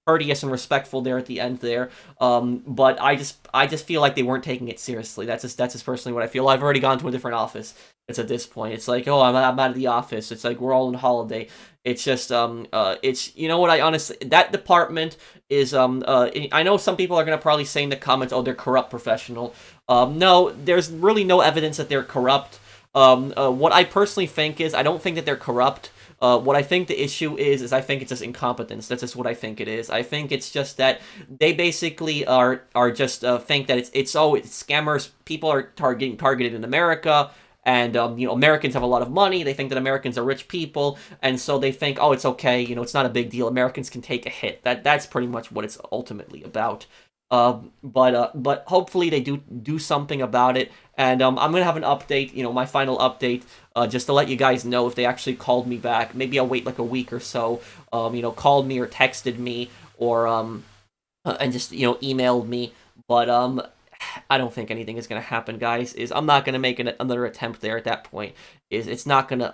courteous and respectful there at the end there. But I just feel like they weren't taking it seriously. That's just personally what I feel. I've already gone to a different office. It's at this point. It's like, oh, I'm out of the office. It's like we're all on holiday. It's just it's what I honestly, that department is I know some people are gonna probably say in the comments, oh, they're corrupt professional. No, there's really no evidence that they're corrupt. What I personally think is I don't think that they're corrupt. What I think the issue is I think it's just incompetence. That's just what I think it is. I think it's just that they basically are just think that it's scammers. People are targeted in America. And, Americans have a lot of money. They think that Americans are rich people. And so they think, oh, it's okay. It's not a big deal. Americans can take a hit. That's pretty much what it's ultimately about. But hopefully they do something about it. And I'm going to have an update, my final update, just to let you guys know if they actually called me back. Maybe I'll wait like a week or so, called me or texted me or, and just, emailed me. But, I don't think anything is gonna happen, guys. I'm not gonna make another attempt there at that point. It's not gonna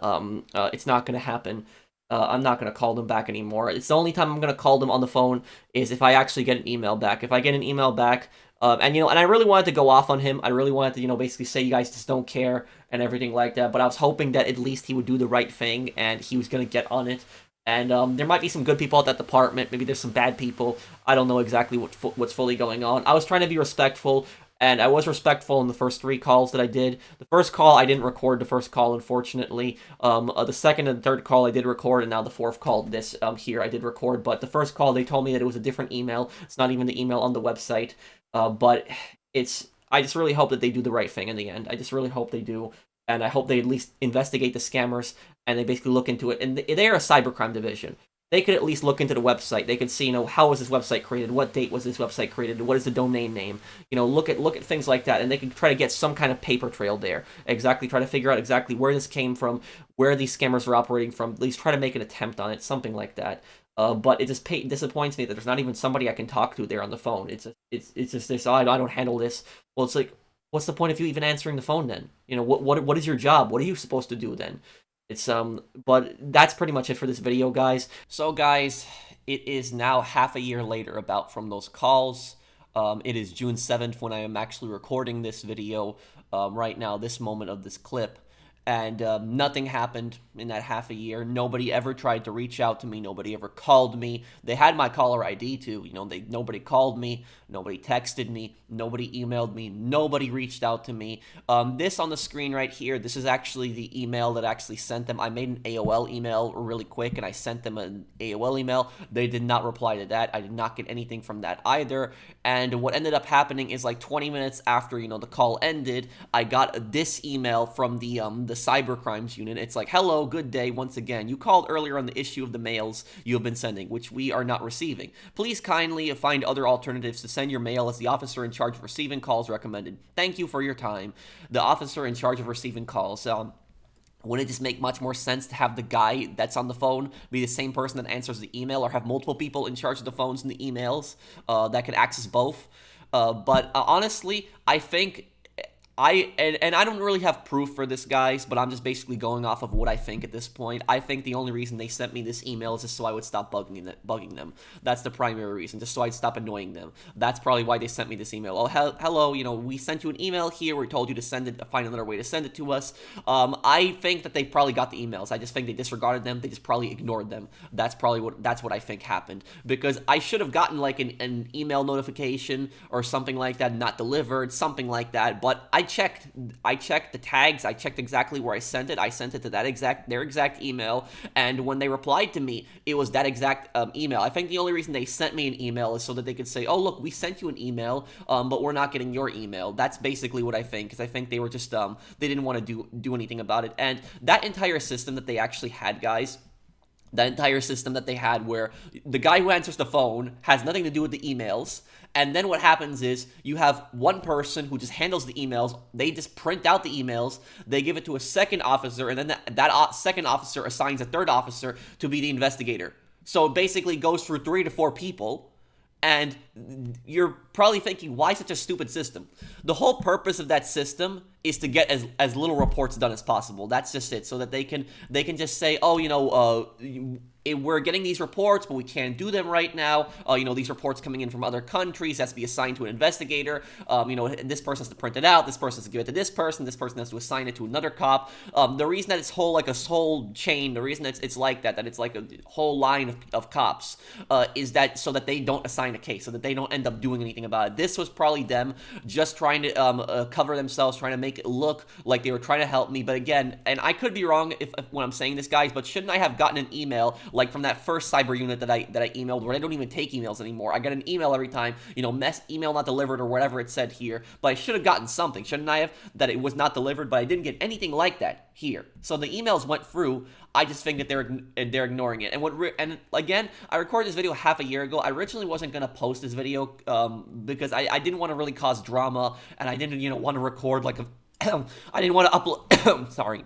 happen. I'm not gonna call them back anymore. It's the only time I'm gonna call them on the phone is if I actually get an email back. If I get an email back, and I really wanted to go off on him. I really wanted to, basically say you guys just don't care and everything like that. But I was hoping that at least he would do the right thing and he was gonna get on it. And there might be some good people at that department. Maybe there's some bad people. I don't know exactly what's fully going on. I was trying to be respectful, and I was respectful in the first 3 calls that I did. The first call, I didn't record the first call, unfortunately. The second and third call, I did record, and now the 4th call, this here, I did record. But the first call, they told me that it was a different email. It's not even the email on the website. But I just really hope that they do the right thing in the end. I just really hope they do. And I hope they at least investigate the scammers, and they basically look into it. And they're a cybercrime division. They could at least look into the website. They could see, how was this website created? What date was this website created? What is the domain name? Look at things like that, and they can try to get some kind of paper trail there. Exactly, try to figure out exactly where this came from, where these scammers are operating from. At least try to make an attempt on it, something like that. But it just disappoints me that there's not even somebody I can talk to there on the phone. It's just this. Oh, I don't handle this. Well, it's like, what's the point of you even answering the phone then? What is your job? What are you supposed to do then? It's but that's pretty much it for this video, guys. So guys, it is now half a year later about from those calls. It is June 7th when I am actually recording this video right now, this moment of this clip. And nothing happened in that half a year. Nobody ever tried to reach out to me. Nobody ever called me. They had my caller ID too. Nobody called me. Nobody texted me. Nobody emailed me. Nobody reached out to me. This on the screen right here, this is actually the email that I actually sent them. I made an AOL email really quick, and I sent them an AOL email. They did not reply to that. I did not get anything from that either. And what ended up happening is like 20 minutes after, the call ended, I got this email from the the Cyber Crimes unit. It's like, hello, good day once again. You called earlier on the issue of the mails you have been sending, which we are not receiving. Please kindly find other alternatives to send your mail as the officer in charge of receiving calls recommended. Thank you for your time. The officer in charge of receiving calls. Wouldn't it just make much more sense to have the guy that's on the phone be the same person that answers the email, or have multiple people in charge of the phones and the emails that could access both? But honestly, I think and I don't really have proof for this, guys, but I'm just basically going off of what I think at this point. I think the only reason they sent me this email is just so I would stop bugging them. That's the primary reason, just so I'd stop annoying them. That's probably why they sent me this email. Oh, hello, we sent you an email here. We told you to find another way to send it to us. I think that they probably got the emails. I just think they disregarded them. They just probably ignored them. That's what I think happened, because I should have gotten like an email notification or something like that, not delivered, something like that. But I checked the tags. I checked exactly where I sent it. I sent it to their exact email, and when they replied to me, it was that exact email. I think the only reason they sent me an email is so that they could say, oh, look, we sent you an email, but we're not getting your email. That's basically what I think, because I think they were just they didn't want to do anything about it. And that entire system that they actually had, guys, that entire system that they had, where the guy who answers the phone has nothing to do with the emails, and then what happens is you have one person who just handles the emails. They just print out the emails, they give it to a second officer, and then that second officer assigns a third officer to be the investigator. So it basically goes through 3 to 4 people. And you're probably thinking, why such a stupid system? The whole purpose of that system is to get as little reports done as possible. That's just it, so that they can just say, oh, we're getting these reports, but we can't do them right now. These reports coming in from other countries has to be assigned to an investigator. This person has to print it out. This person has to give it to this person. This person has to assign it to another cop. The reason that it's whole chain, the reason it's like that it's like a whole line of cops, is that so that they don't assign a case, so that they don't end up doing anything about it. This was probably them just trying to cover themselves, trying to make it look like they were trying to help me. But again, and I could be wrong when I'm saying this, guys, but shouldn't I have gotten an email like from that first cyber unit that I emailed, where I don't even take emails anymore? I get an email every time, email not delivered or whatever it said here, but I should have gotten something, shouldn't I have, that it was not delivered? But I didn't get anything like that here. So the emails went through. I just think that they're ignoring it. And again, I recorded this video half a year ago. I originally wasn't gonna post this video because I didn't want to really cause drama, and I didn't want to record like I didn't want to upload. Sorry.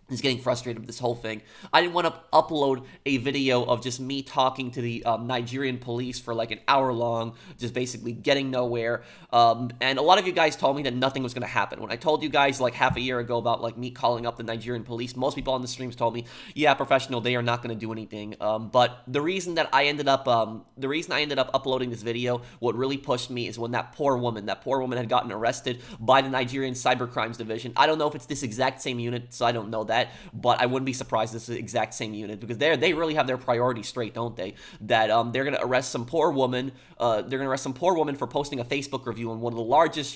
Just getting frustrated with this whole thing. I didn't want to upload a video of just me talking to the Nigerian police for like an hour long, just basically getting nowhere. And a lot of you guys told me that nothing was going to happen. When I told you guys like half a year ago about like me calling up the Nigerian police, most people on the streams told me, yeah, professional, they are not going to do anything. But the reason I ended up uploading this video, what really pushed me, is when that poor woman had gotten arrested by the Nigerian Cyber Crimes division. I don't know if it's this exact same unit, so I don't know that. But I wouldn't be surprised if it's the exact same unit, because they really have their priorities straight, don't they? That they're gonna arrest some poor woman. They're gonna arrest some poor woman for posting a Facebook review on one of the largest,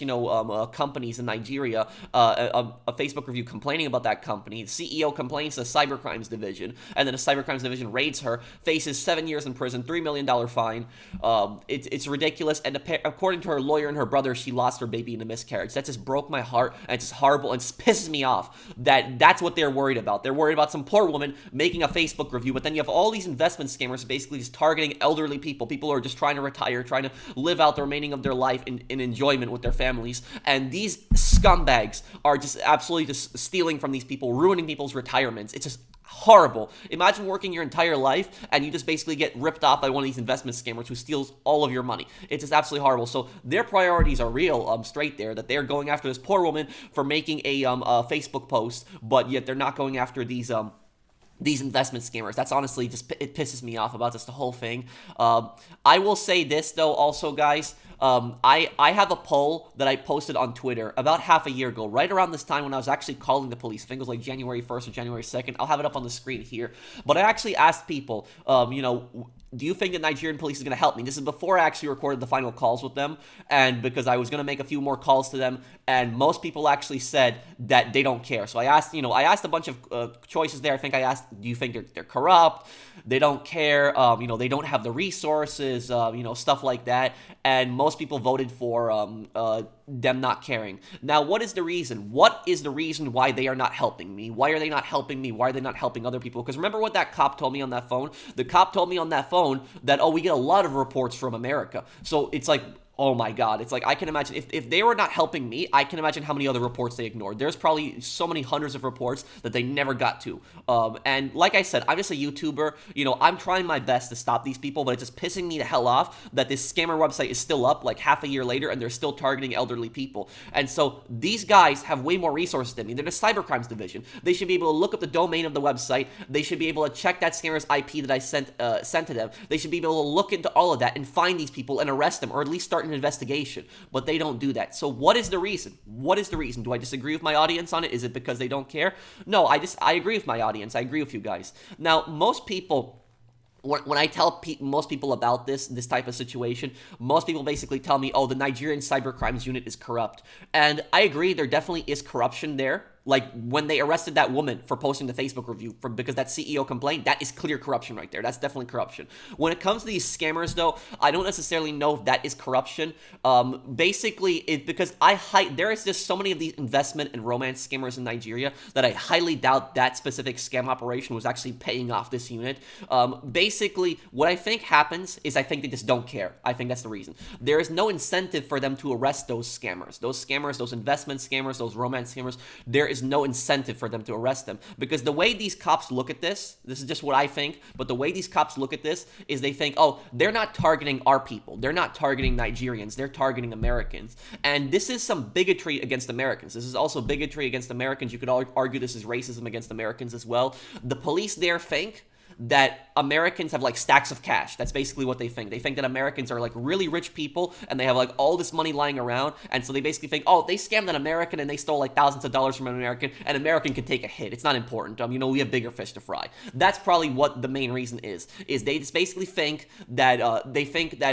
companies in Nigeria. A Facebook review complaining about that company. The CEO complains to the Cyber Crimes division, and then the Cyber Crimes division raids her, faces 7 years in prison, $3 million fine. It's ridiculous. And according to her lawyer and her brother, she lost her baby in a miscarriage. That just broke my heart, and it's just horrible, and it just pisses me off that's what they're worried about. They're worried about some poor woman making a Facebook review, but then you have all these investment scammers basically just targeting elderly people who are just trying to retire, trying to live out the remaining of their life in enjoyment with their families. And these scumbags are just absolutely just stealing from these people, ruining people's retirements. It's just horrible. Imagine working your entire life and you just basically get ripped off by one of these investment scammers who steals all of your money. It's just absolutely horrible. So their priorities are real, straight there, that they're going after this poor woman for making a Facebook post, but yet they're not going after these investment scammers. That's honestly it pisses me off about this, the whole thing. I will say this though also, guys. I have a poll that I posted on Twitter about half a year ago, right around this time when I was actually calling the police. I think it was like January 1st or January 2nd. I'll have it up on the screen here. But I actually asked people, do you think the Nigerian police is going to help me? This is before I actually recorded the final calls with them, and because I was going to make a few more calls to them, and most people actually said that they don't care. So I asked a bunch of choices there. I think I asked, do you think they're corrupt? They don't care, they don't have the resources, stuff like that. And most people voted for them not caring. Now, what is the reason? What is the reason why they are not helping me? Why are they not helping me? Why are they not helping other people? Because remember what that cop told me on that phone? The cop told me on that phone that, oh, we get a lot of reports from America. So it's like, oh my God. It's like, I can imagine if they were not helping me, I can imagine how many other reports they ignored. There's probably so many hundreds of reports that they never got to. And like I said, I'm just a YouTuber. You know, I'm trying my best to stop these people, but it's just pissing me the hell off that this scammer website is still up like half a year later and they're still targeting elderly people. And so these guys have way more resources than me. They're the Cybercrimes division. They should be able to look up the domain of the website. They should be able to check that scammer's IP that I sent to them. They should be able to look into all of that and find these people and arrest them, or at least start an investigation, but they don't do that. So what is the reason? What is the reason? Do I disagree with my audience on it? Is it because they don't care? No, I agree with my audience. I agree with you guys. Now, most people, when I tell most people about this type of situation, most people basically tell me, oh, the Nigerian Cyber Crimes unit is corrupt. And I agree, there definitely is corruption there. Like, when they arrested that woman for posting the Facebook review because that CEO complained, that is clear corruption right there. That's definitely corruption. When it comes to these scammers, though, I don't necessarily know if that is corruption. Basically, because there is just so many of these investment and romance scammers in Nigeria that I highly doubt that specific scam operation was actually paying off this unit. Basically, what I think happens is I think they just don't care. I think that's the reason. There is no incentive for them to arrest those scammers. Those scammers, those investment scammers, those romance scammers, there is no incentive for them to arrest them. Because the way these cops look at this is just what I think, but the way these cops look at this is they think, oh, they're not targeting our people. They're not targeting Nigerians. They're targeting Americans. And this is some bigotry against Americans. This is also bigotry against Americans. You could argue this is racism against Americans as well. The police there think that Americans have like stacks of cash. That's basically what they think. They think that Americans are like really rich people and they have like all this money lying around, and so they basically think, oh, they scammed an American and they stole like thousands of dollars from an American can take a hit. It's not important. You know, we have bigger fish to fry. That's probably what the main reason is they just basically think that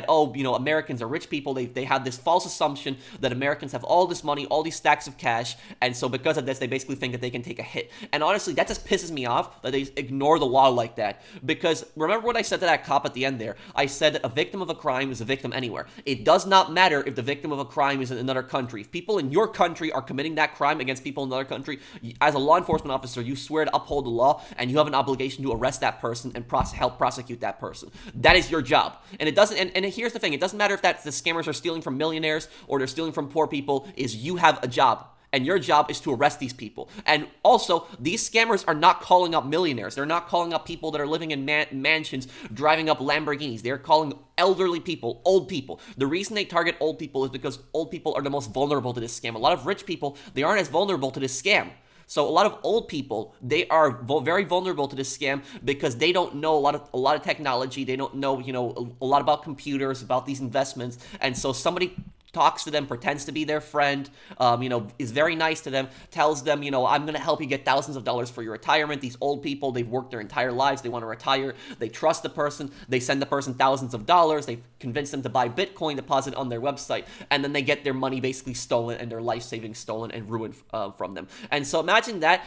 oh, you know, Americans are rich people. They have this false assumption that Americans have all this money, all these stacks of cash, and so because of this, they basically think that they can take a hit. And honestly, that just pisses me off that they ignore the law like that. Because remember what I said to that cop at the end there? I said that a victim of a crime is a victim anywhere. It does not matter if the victim of a crime is in another country. If people in your country are committing that crime against people in another country, as a law enforcement officer, you swear to uphold the law, and you have an obligation to arrest that person and help prosecute that person. That is your job. And it doesn't. And here's the thing: it doesn't matter if the scammers are stealing from millionaires or they're stealing from poor people. You have a job. And your job is to arrest these people. And also, these scammers are not calling up millionaires. They're not calling up people that are living in mansions, driving up Lamborghinis. They're calling elderly people, old people. The reason they target old people is because old people are the most vulnerable to this scam. A lot of rich people, they aren't as vulnerable to this scam. So a lot of old people, they are very vulnerable to this scam because they don't know a lot of technology. They don't know, you know, a lot about computers, about these investments. And so somebody talks to them, pretends to be their friend, you know, is very nice to them, tells them, you know, I'm going to help you get thousands of dollars for your retirement. These old people, they've worked their entire lives. They want to retire. They trust the person. They send the person thousands of dollars. They convince them to buy Bitcoin, deposit on their website, and then they get their money basically stolen and their life savings stolen and ruined from them. And so imagine that.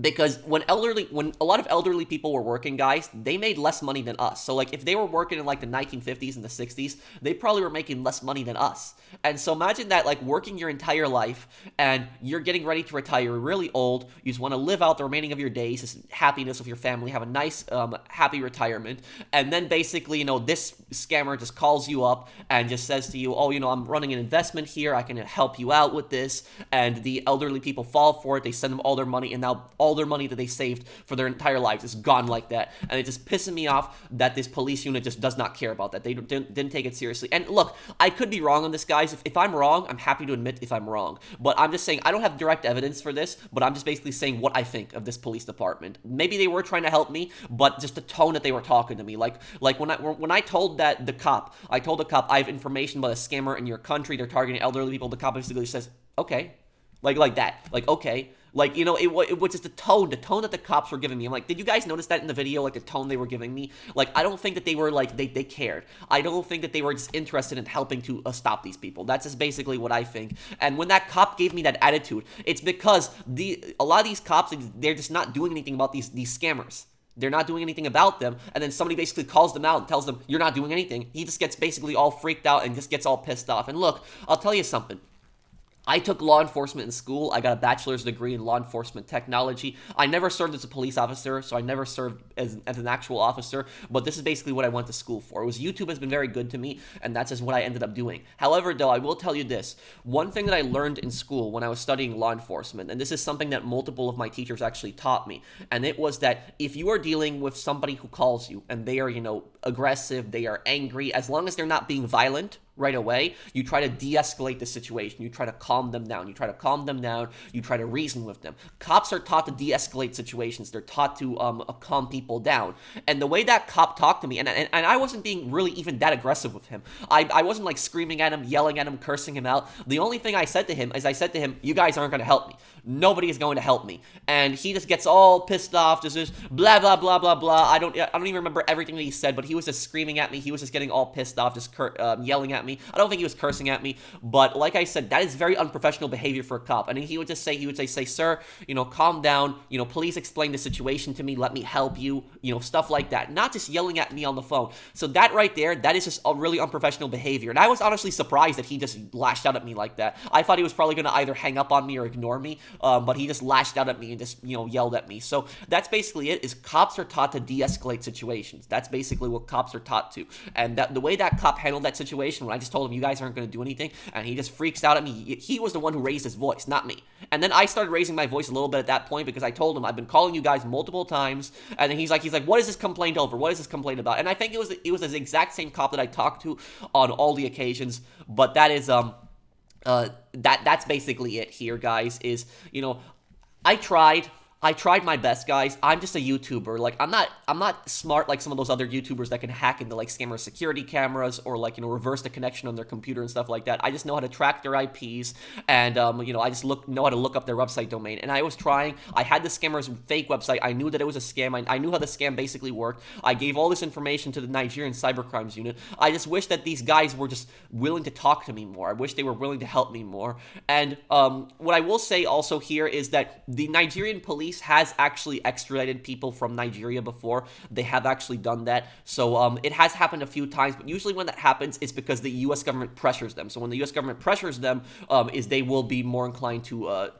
Because when a lot of elderly people were working, guys, they made less money than us. So, like, if they were working in, like, the 1950s and the 60s, they probably were making less money than us. And so imagine that, like, working your entire life, and you're getting ready to retire, you're really old, you just want to live out the remaining of your days, just happiness with your family, have a nice, happy retirement, and then basically, you know, this scammer just calls you up and just says to you, oh, you know, I'm running an investment here, I can help you out with this, and the elderly people fall for it, they send them all their money, and now all their money that they saved for their entire lives is gone like that. And it just pisses me off that this police unit just does not care about that. They didn't take it seriously. And look, I could be wrong on this, guys. If I'm wrong, I'm happy to admit if I'm wrong. But I'm just saying, I don't have direct evidence for this, but I'm just basically saying what I think of this police department. Maybe they were trying to help me, but just the tone that they were talking to me. Like when I told the cop, I have information about a scammer in your country, they're targeting elderly people, the cop basically says, okay. Like that. Like, okay. Like, you know, it was just the tone that the cops were giving me. I'm like, did you guys notice that in the video? Like, the tone they were giving me? Like, I don't think that they were, like, they cared. I don't think that they were just interested in helping to stop these people. That's just basically what I think. And when that cop gave me that attitude, it's because a lot of these cops, they're just not doing anything about these scammers. They're not doing anything about them, and then somebody basically calls them out and tells them, you're not doing anything. He just gets basically all freaked out and just gets all pissed off. And look, I'll tell you something. I took law enforcement in school. I got a bachelor's degree in law enforcement technology. I never served as a police officer, so I never served as an actual officer, but this is basically what I went to school for. YouTube has been very good to me, and that's just what I ended up doing. However, though, I will tell you this. One thing that I learned in school when I was studying law enforcement, and this is something that multiple of my teachers actually taught me, and it was that if you are dealing with somebody who calls you, and they are, aggressive, they are angry, as long as they're not being violent right away, you try to de-escalate the situation. You try to calm them down. You try to reason with them. Cops are taught to de-escalate situations. They're taught to calm people down. And the way that cop talked to me, and I wasn't being really even that aggressive with him. I wasn't like screaming at him, yelling at him, cursing him out. The only thing I said to him is you guys aren't going to help me. Nobody is going to help me. And he just gets all pissed off, just blah, blah, blah, blah, blah. I don't even remember everything that he said, but he was just screaming at me. He was just getting all pissed off, just yelling at me. I don't think he was cursing at me, but like I said, that is very unprofessional behavior for a cop. And he would say, sir, calm down, please explain the situation to me, let me help you, stuff like that. Not just yelling at me on the phone. So that right there, that is just a really unprofessional behavior. And I was honestly surprised that he just lashed out at me like that. I thought he was probably going to either hang up on me or ignore me, but he just lashed out at me and just, yelled at me. So that's basically it, is cops are taught to de-escalate situations. That's basically what cops are taught to. And the way that cop handled that situation, when I just told him, you guys aren't going to do anything, and he just freaks out at me, he was the one who raised his voice, not me. And then I started raising my voice a little bit at that point, because I told him, I've been calling you guys multiple times, and then he's like, what is this complaint over? What is this complaint about? And I think it was the exact same cop that I talked to on all the occasions, but that is, that's basically it here, guys, is, I tried my best, guys. I'm just a YouTuber. Like, I'm not smart like some of those other YouTubers that can hack into, like, scammer security cameras or, like, reverse the connection on their computer and stuff like that. I just know how to track their IPs, and, I just know how to look up their website domain. And I was trying. I had the scammer's fake website. I knew that it was a scam. I knew how the scam basically worked. I gave all this information to the Nigerian Cyber Crimes unit. I just wish that these guys were just willing to talk to me more. I wish they were willing to help me more. And, what I will say also here is that the Nigerian police has actually extradited people from Nigeria before. They have actually done that. So it has happened a few times, but usually when that happens, it's because the U.S. government pressures them. So when the U.S. government pressures them, is they will be more inclined to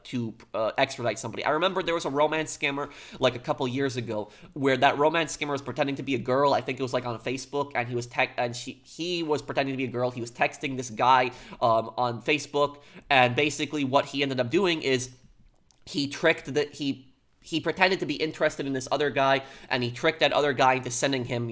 extradite somebody. I remember there was a romance scammer like a couple years ago where that romance scammer was pretending to be a girl. I think it was like on Facebook, and he was pretending to be a girl. He was texting this guy on Facebook, and basically what he ended up doing is he pretended to be interested in this other guy, and he tricked that other guy into sending him,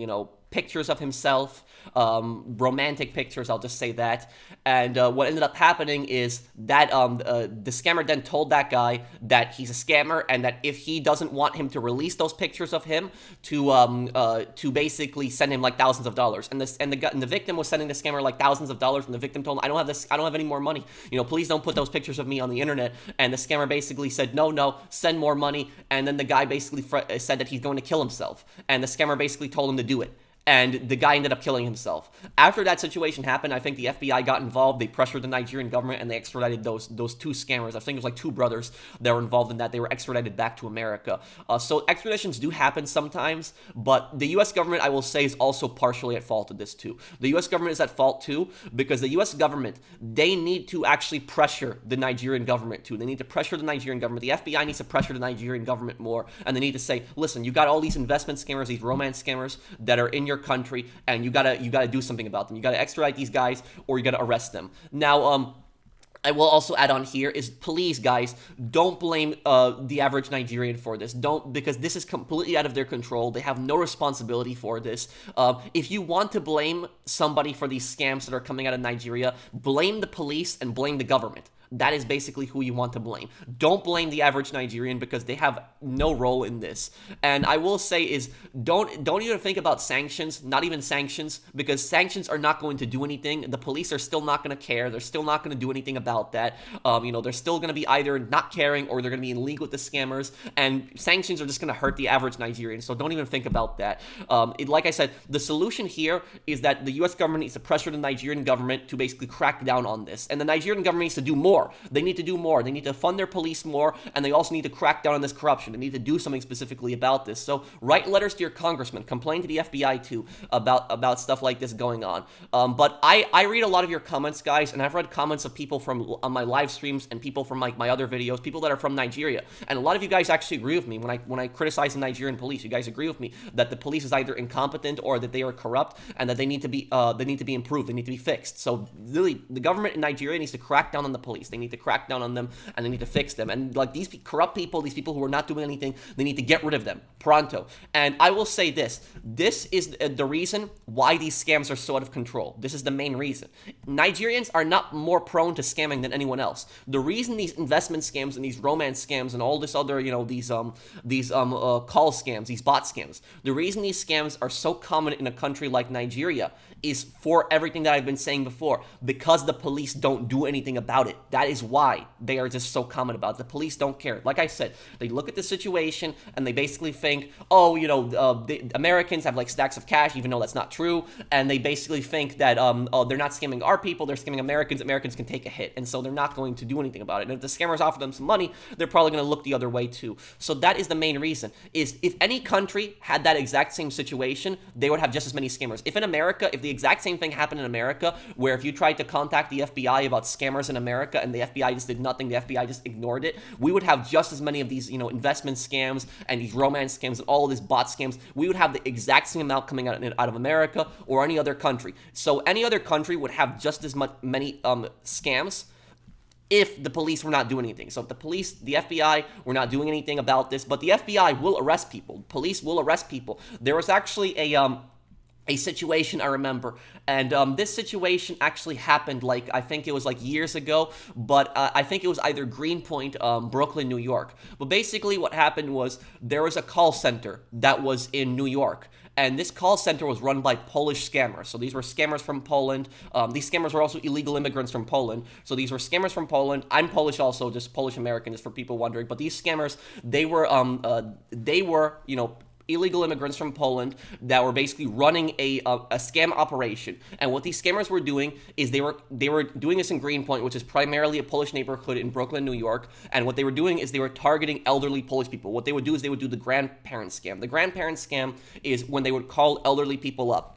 pictures of himself, romantic pictures, I'll just say that. And what ended up happening is that the scammer then told that guy that he's a scammer, and that if he doesn't want him to release those pictures of him, to basically send him like thousands of dollars. And the victim was sending the scammer like thousands of dollars, and the victim told him, I don't have any more money. Please don't put those pictures of me on the internet. And the scammer basically said, no, send more money. And then the guy basically said that he's going to kill himself. And the scammer basically told him to do it. And the guy ended up killing himself. After that situation happened, I think the FBI got involved. They pressured the Nigerian government, and they extradited those two scammers. I think it was like two brothers that were involved in that. They were extradited back to America. So extraditions do happen sometimes, but the U.S. government, I will say, is also partially at fault of this too. The U.S. government is at fault too, because the U.S. government, they need to actually pressure the Nigerian government too. They need to pressure the Nigerian government. The FBI needs to pressure the Nigerian government more, and they need to say, listen, you got all these investment scammers, these romance scammers that are in your country, and you gotta do something about them. You gotta extradite these guys, or you gotta arrest them. Now, I will also add on here is, please, guys, don't blame the average Nigerian for this. Because this is completely out of their control. They have no responsibility for this. If you want to blame somebody for these scams that are coming out of Nigeria, blame the police and blame the government. That is basically who you want to blame. Don't blame the average Nigerian, because they have no role in this. And I will say is, don't even think about sanctions, not even sanctions, because sanctions are not going to do anything. The police are still not going to care. They're still not going to do anything about that. They're still going to be either not caring, or they're going to be in league with the scammers. And sanctions are just going to hurt the average Nigerian. So don't even think about that. Like I said, the solution here is that the U.S. government needs to pressure the Nigerian government to basically crack down on this. And the Nigerian government needs to do more more. They need to do more. They need to fund their police more, and they also need to crack down on this corruption. They need to do something specifically about this. So write letters to your congressman, complain to the FBI too about stuff like this going on. But I read a lot of your comments, guys, and I've read comments of people from on my live streams and people from like my other videos, people that are from Nigeria, and a lot of you guys actually agree with me when I criticize the Nigerian police. You guys agree with me that the police is either incompetent or that they are corrupt, and that they need to be improved. They need to be fixed. So really, the government in Nigeria needs to crack down on the police. They need to crack down on them, and they need to fix them. And like these corrupt people, these people who are not doing anything, they need to get rid of them pronto. And I will say this: this is the reason why these scams are so out of control. This is the main reason. Nigerians are not more prone to scamming than anyone else. The reason these investment scams and these romance scams and all this other, these call scams, these bot scams, the reason these scams are so common in a country like Nigeria is for everything that I've been saying before, because the police don't do anything about it. That is why they are just so common about it. The police don't care. Like I said, they look at the situation and they basically think, the Americans have like stacks of cash, even though that's not true. And they basically think that, they're not scamming our people, they're scamming Americans. Americans can take a hit. And so they're not going to do anything about it. And if the scammers offer them some money, they're probably going to look the other way too. So that is the main reason, is if any country had that exact same situation, they would have just as many scammers. If in America, if the exact same thing happened in America, where if you tried to contact the FBI about scammers in America and the FBI just did nothing, the FBI just ignored it, we would have just as many of these, investment scams and these romance scams and all of these bot scams. We would have the exact same amount coming out of America or any other country. So any other country would have just as many scams if the police were not doing anything. So if the police, the FBI, were not doing anything about this, but the FBI will arrest people. Police will arrest people. There was actually a situation I remember, and this situation actually happened I think it was years ago, but I think it was either Greenpoint, Brooklyn, New York. But basically what happened was there was a call center that was in New York, and this call center was run by Polish scammers. So these were scammers from Poland. These scammers were also illegal immigrants from Poland. So these were scammers from Poland. I'm Polish also, just Polish American, just for people wondering. But these scammers, they were illegal immigrants from Poland that were basically running a scam operation. And what these scammers were doing is they were doing this in Greenpoint, which is primarily a Polish neighborhood in Brooklyn, New York. And what they were doing is they were targeting elderly Polish people. What they would do is they would do the grandparent scam. The grandparent scam is when they would call elderly people up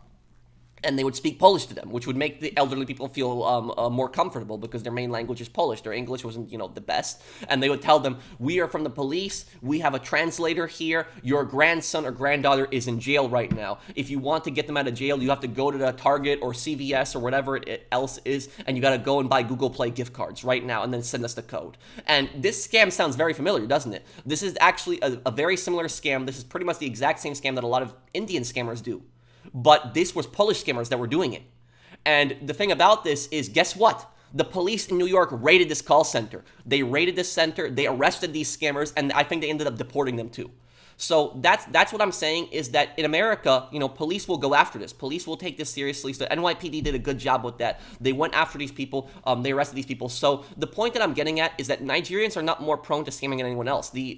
and they would speak Polish to them, which would make the elderly people feel more comfortable because their main language is Polish. Their English wasn't, the best. And they would tell them, we are from the police, we have a translator here, your grandson or granddaughter is in jail right now. If you want to get them out of jail, you have to go to the Target or CVS or whatever it else is, and you got to go and buy Google Play gift cards right now and then send us the code. And this scam sounds very familiar, doesn't it? This is actually a very similar scam. This is pretty much the exact same scam that a lot of Indian scammers do. But this was Polish scammers that were doing it. And the thing about this is, guess what? The police in New York raided this call center. They raided this center, they arrested these scammers, and I think they ended up deporting them too. So that's what I'm saying, is that in America, police will go after this. Police will take this seriously. So NYPD did a good job with that. They went after these people. They arrested these people. So the point that I'm getting at is that Nigerians are not more prone to scamming than anyone else. These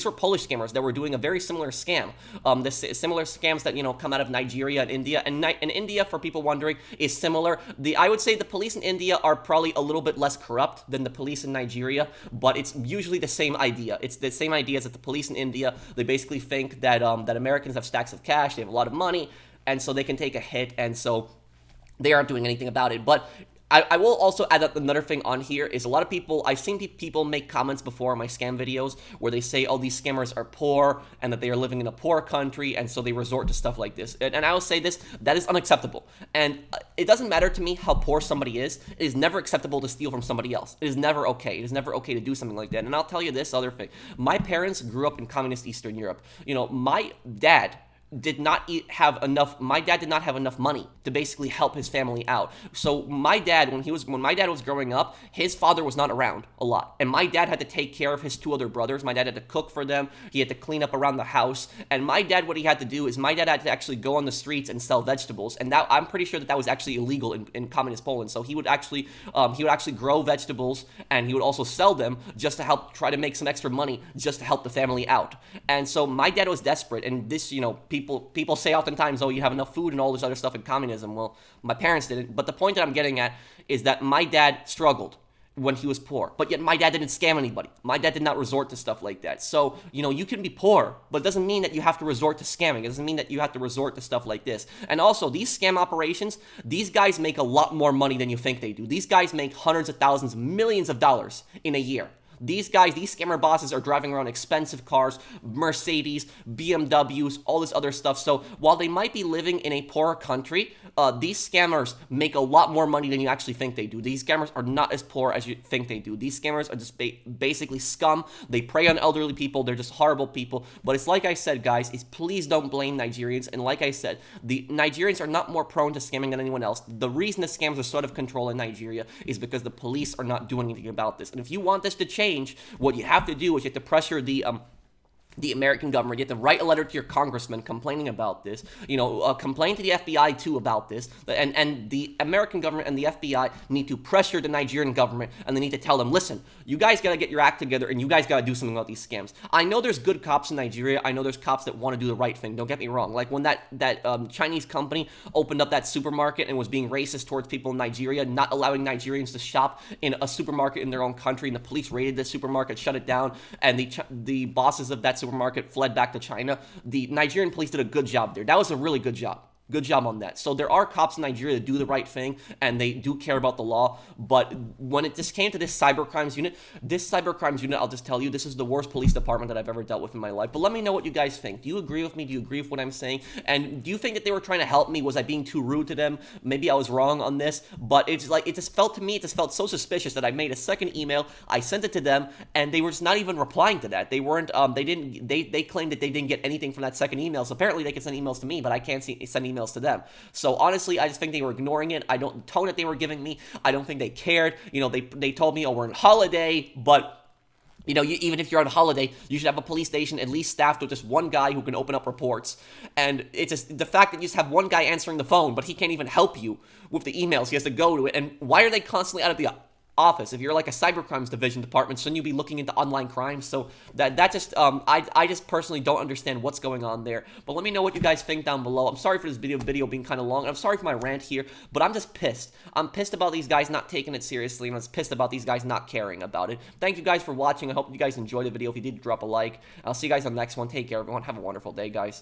were Polish scammers that were doing a very similar scam. The similar scams that come out of Nigeria and India. And India, for people wondering, is similar. I would say the police in India are probably a little bit less corrupt than the police in Nigeria, but it's usually the same idea. It's the same idea as that the police in India, they basically think that that Americans have stacks of cash, they have a lot of money, and so they can take a hit, and so they aren't doing anything about it. But I will also add up another thing on here is a lot of people, I've seen people make comments before in my scam videos where they say, oh, these scammers are poor and that they are living in a poor country, and so they resort to stuff like this. And I will say this, that is unacceptable. And it doesn't matter to me how poor somebody is. It is never acceptable to steal from somebody else. It is never okay. It is never okay to do something like that. And I'll tell you this other thing. My parents grew up in communist Eastern Europe. My dad did not have enough money to basically help his family out. So my dad, when my dad was growing up, his father was not around a lot. And my dad had to take care of his two other brothers. My dad had to cook for them. He had to clean up around the house. And my dad, what he had to do is my dad had to actually go on the streets and sell vegetables. And that, I'm pretty sure that was actually illegal in communist Poland. So he would actually grow vegetables, and he would also sell them just to help try to make some extra money just to help the family out. And so my dad was desperate. And this, people say oftentimes, oh, you have enough food and all this other stuff in communism. Well, my parents didn't. But the point that I'm getting at is that my dad struggled. when he was poor. But yet my dad didn't scam anybody. My dad did not resort to stuff like that. So, you can be poor, but it doesn't mean that you have to resort to scamming. It doesn't mean that you have to resort to stuff like this. And also, these scam operations, these guys make a lot more money than you think they do. These guys make hundreds of thousands, millions of dollars in a year. These guys, these scammer bosses are driving around expensive cars, Mercedes, BMWs, all this other stuff. So while they might be living in a poorer country, these scammers make a lot more money than you actually think they do. These scammers are not as poor as you think they do. These scammers are just basically scum. They prey on elderly people. They're just horrible people. But it's like I said, guys, please don't blame Nigerians. And like I said, the Nigerians are not more prone to scamming than anyone else. The reason the scams are so out of control in Nigeria is because the police are not doing anything about this. And if you want this to change, what you have to do is you have to pressure the American government. You have to write a letter to your congressman complaining about this. Complain to the FBI too about this. And the American government and the FBI need to pressure the Nigerian government, and they need to tell them, listen, you guys got to get your act together, and you guys got to do something about these scams. I know there's good cops in Nigeria. I know there's cops that want to do the right thing. Don't get me wrong. Like when that Chinese company opened up that supermarket and was being racist towards people in Nigeria, not allowing Nigerians to shop in a supermarket in their own country, and the police raided the supermarket, shut it down, and the bosses of that supermarket fled back to China. The Nigerian police did a good job there. That was a really good job. Good job on that. So there are cops in Nigeria that do the right thing, and they do care about the law. But when it just came to this cybercrimes unit, I'll just tell you, this is the worst police department that I've ever dealt with in my life. But let me know what you guys think. Do you agree with me? Do you agree with what I'm saying? And do you think that they were trying to help me? Was I being too rude to them? Maybe I was wrong on this, but it just felt so suspicious that I made a second email. I sent it to them, and they were just not even replying to that. They weren't. They claimed that they didn't get anything from that second email. So apparently they can send emails to me, but I can't send emails to them. So honestly, I just think they were ignoring it. The tone that they were giving me, I don't think they cared. They told me, oh, we're on holiday, but even if you're on holiday, you should have a police station at least staffed with just one guy who can open up reports. And it's just the fact that you just have one guy answering the phone, but he can't even help you with the emails. He has to go to it. And why are they constantly out of the office? If you're like a cybercrimes division department, shouldn't you be looking into online crimes? So that just I just personally don't understand what's going on there. But let me know what you guys think down below. I'm sorry for this video being kind of long. I'm sorry for my rant here, but I'm just pissed. I'm pissed about these guys not taking it seriously, and I'm just pissed about these guys not caring about it. Thank you guys for watching. I hope you guys enjoyed the video. If you did, drop a like. I'll see you guys on the next one. Take care, everyone. Have a wonderful day, guys.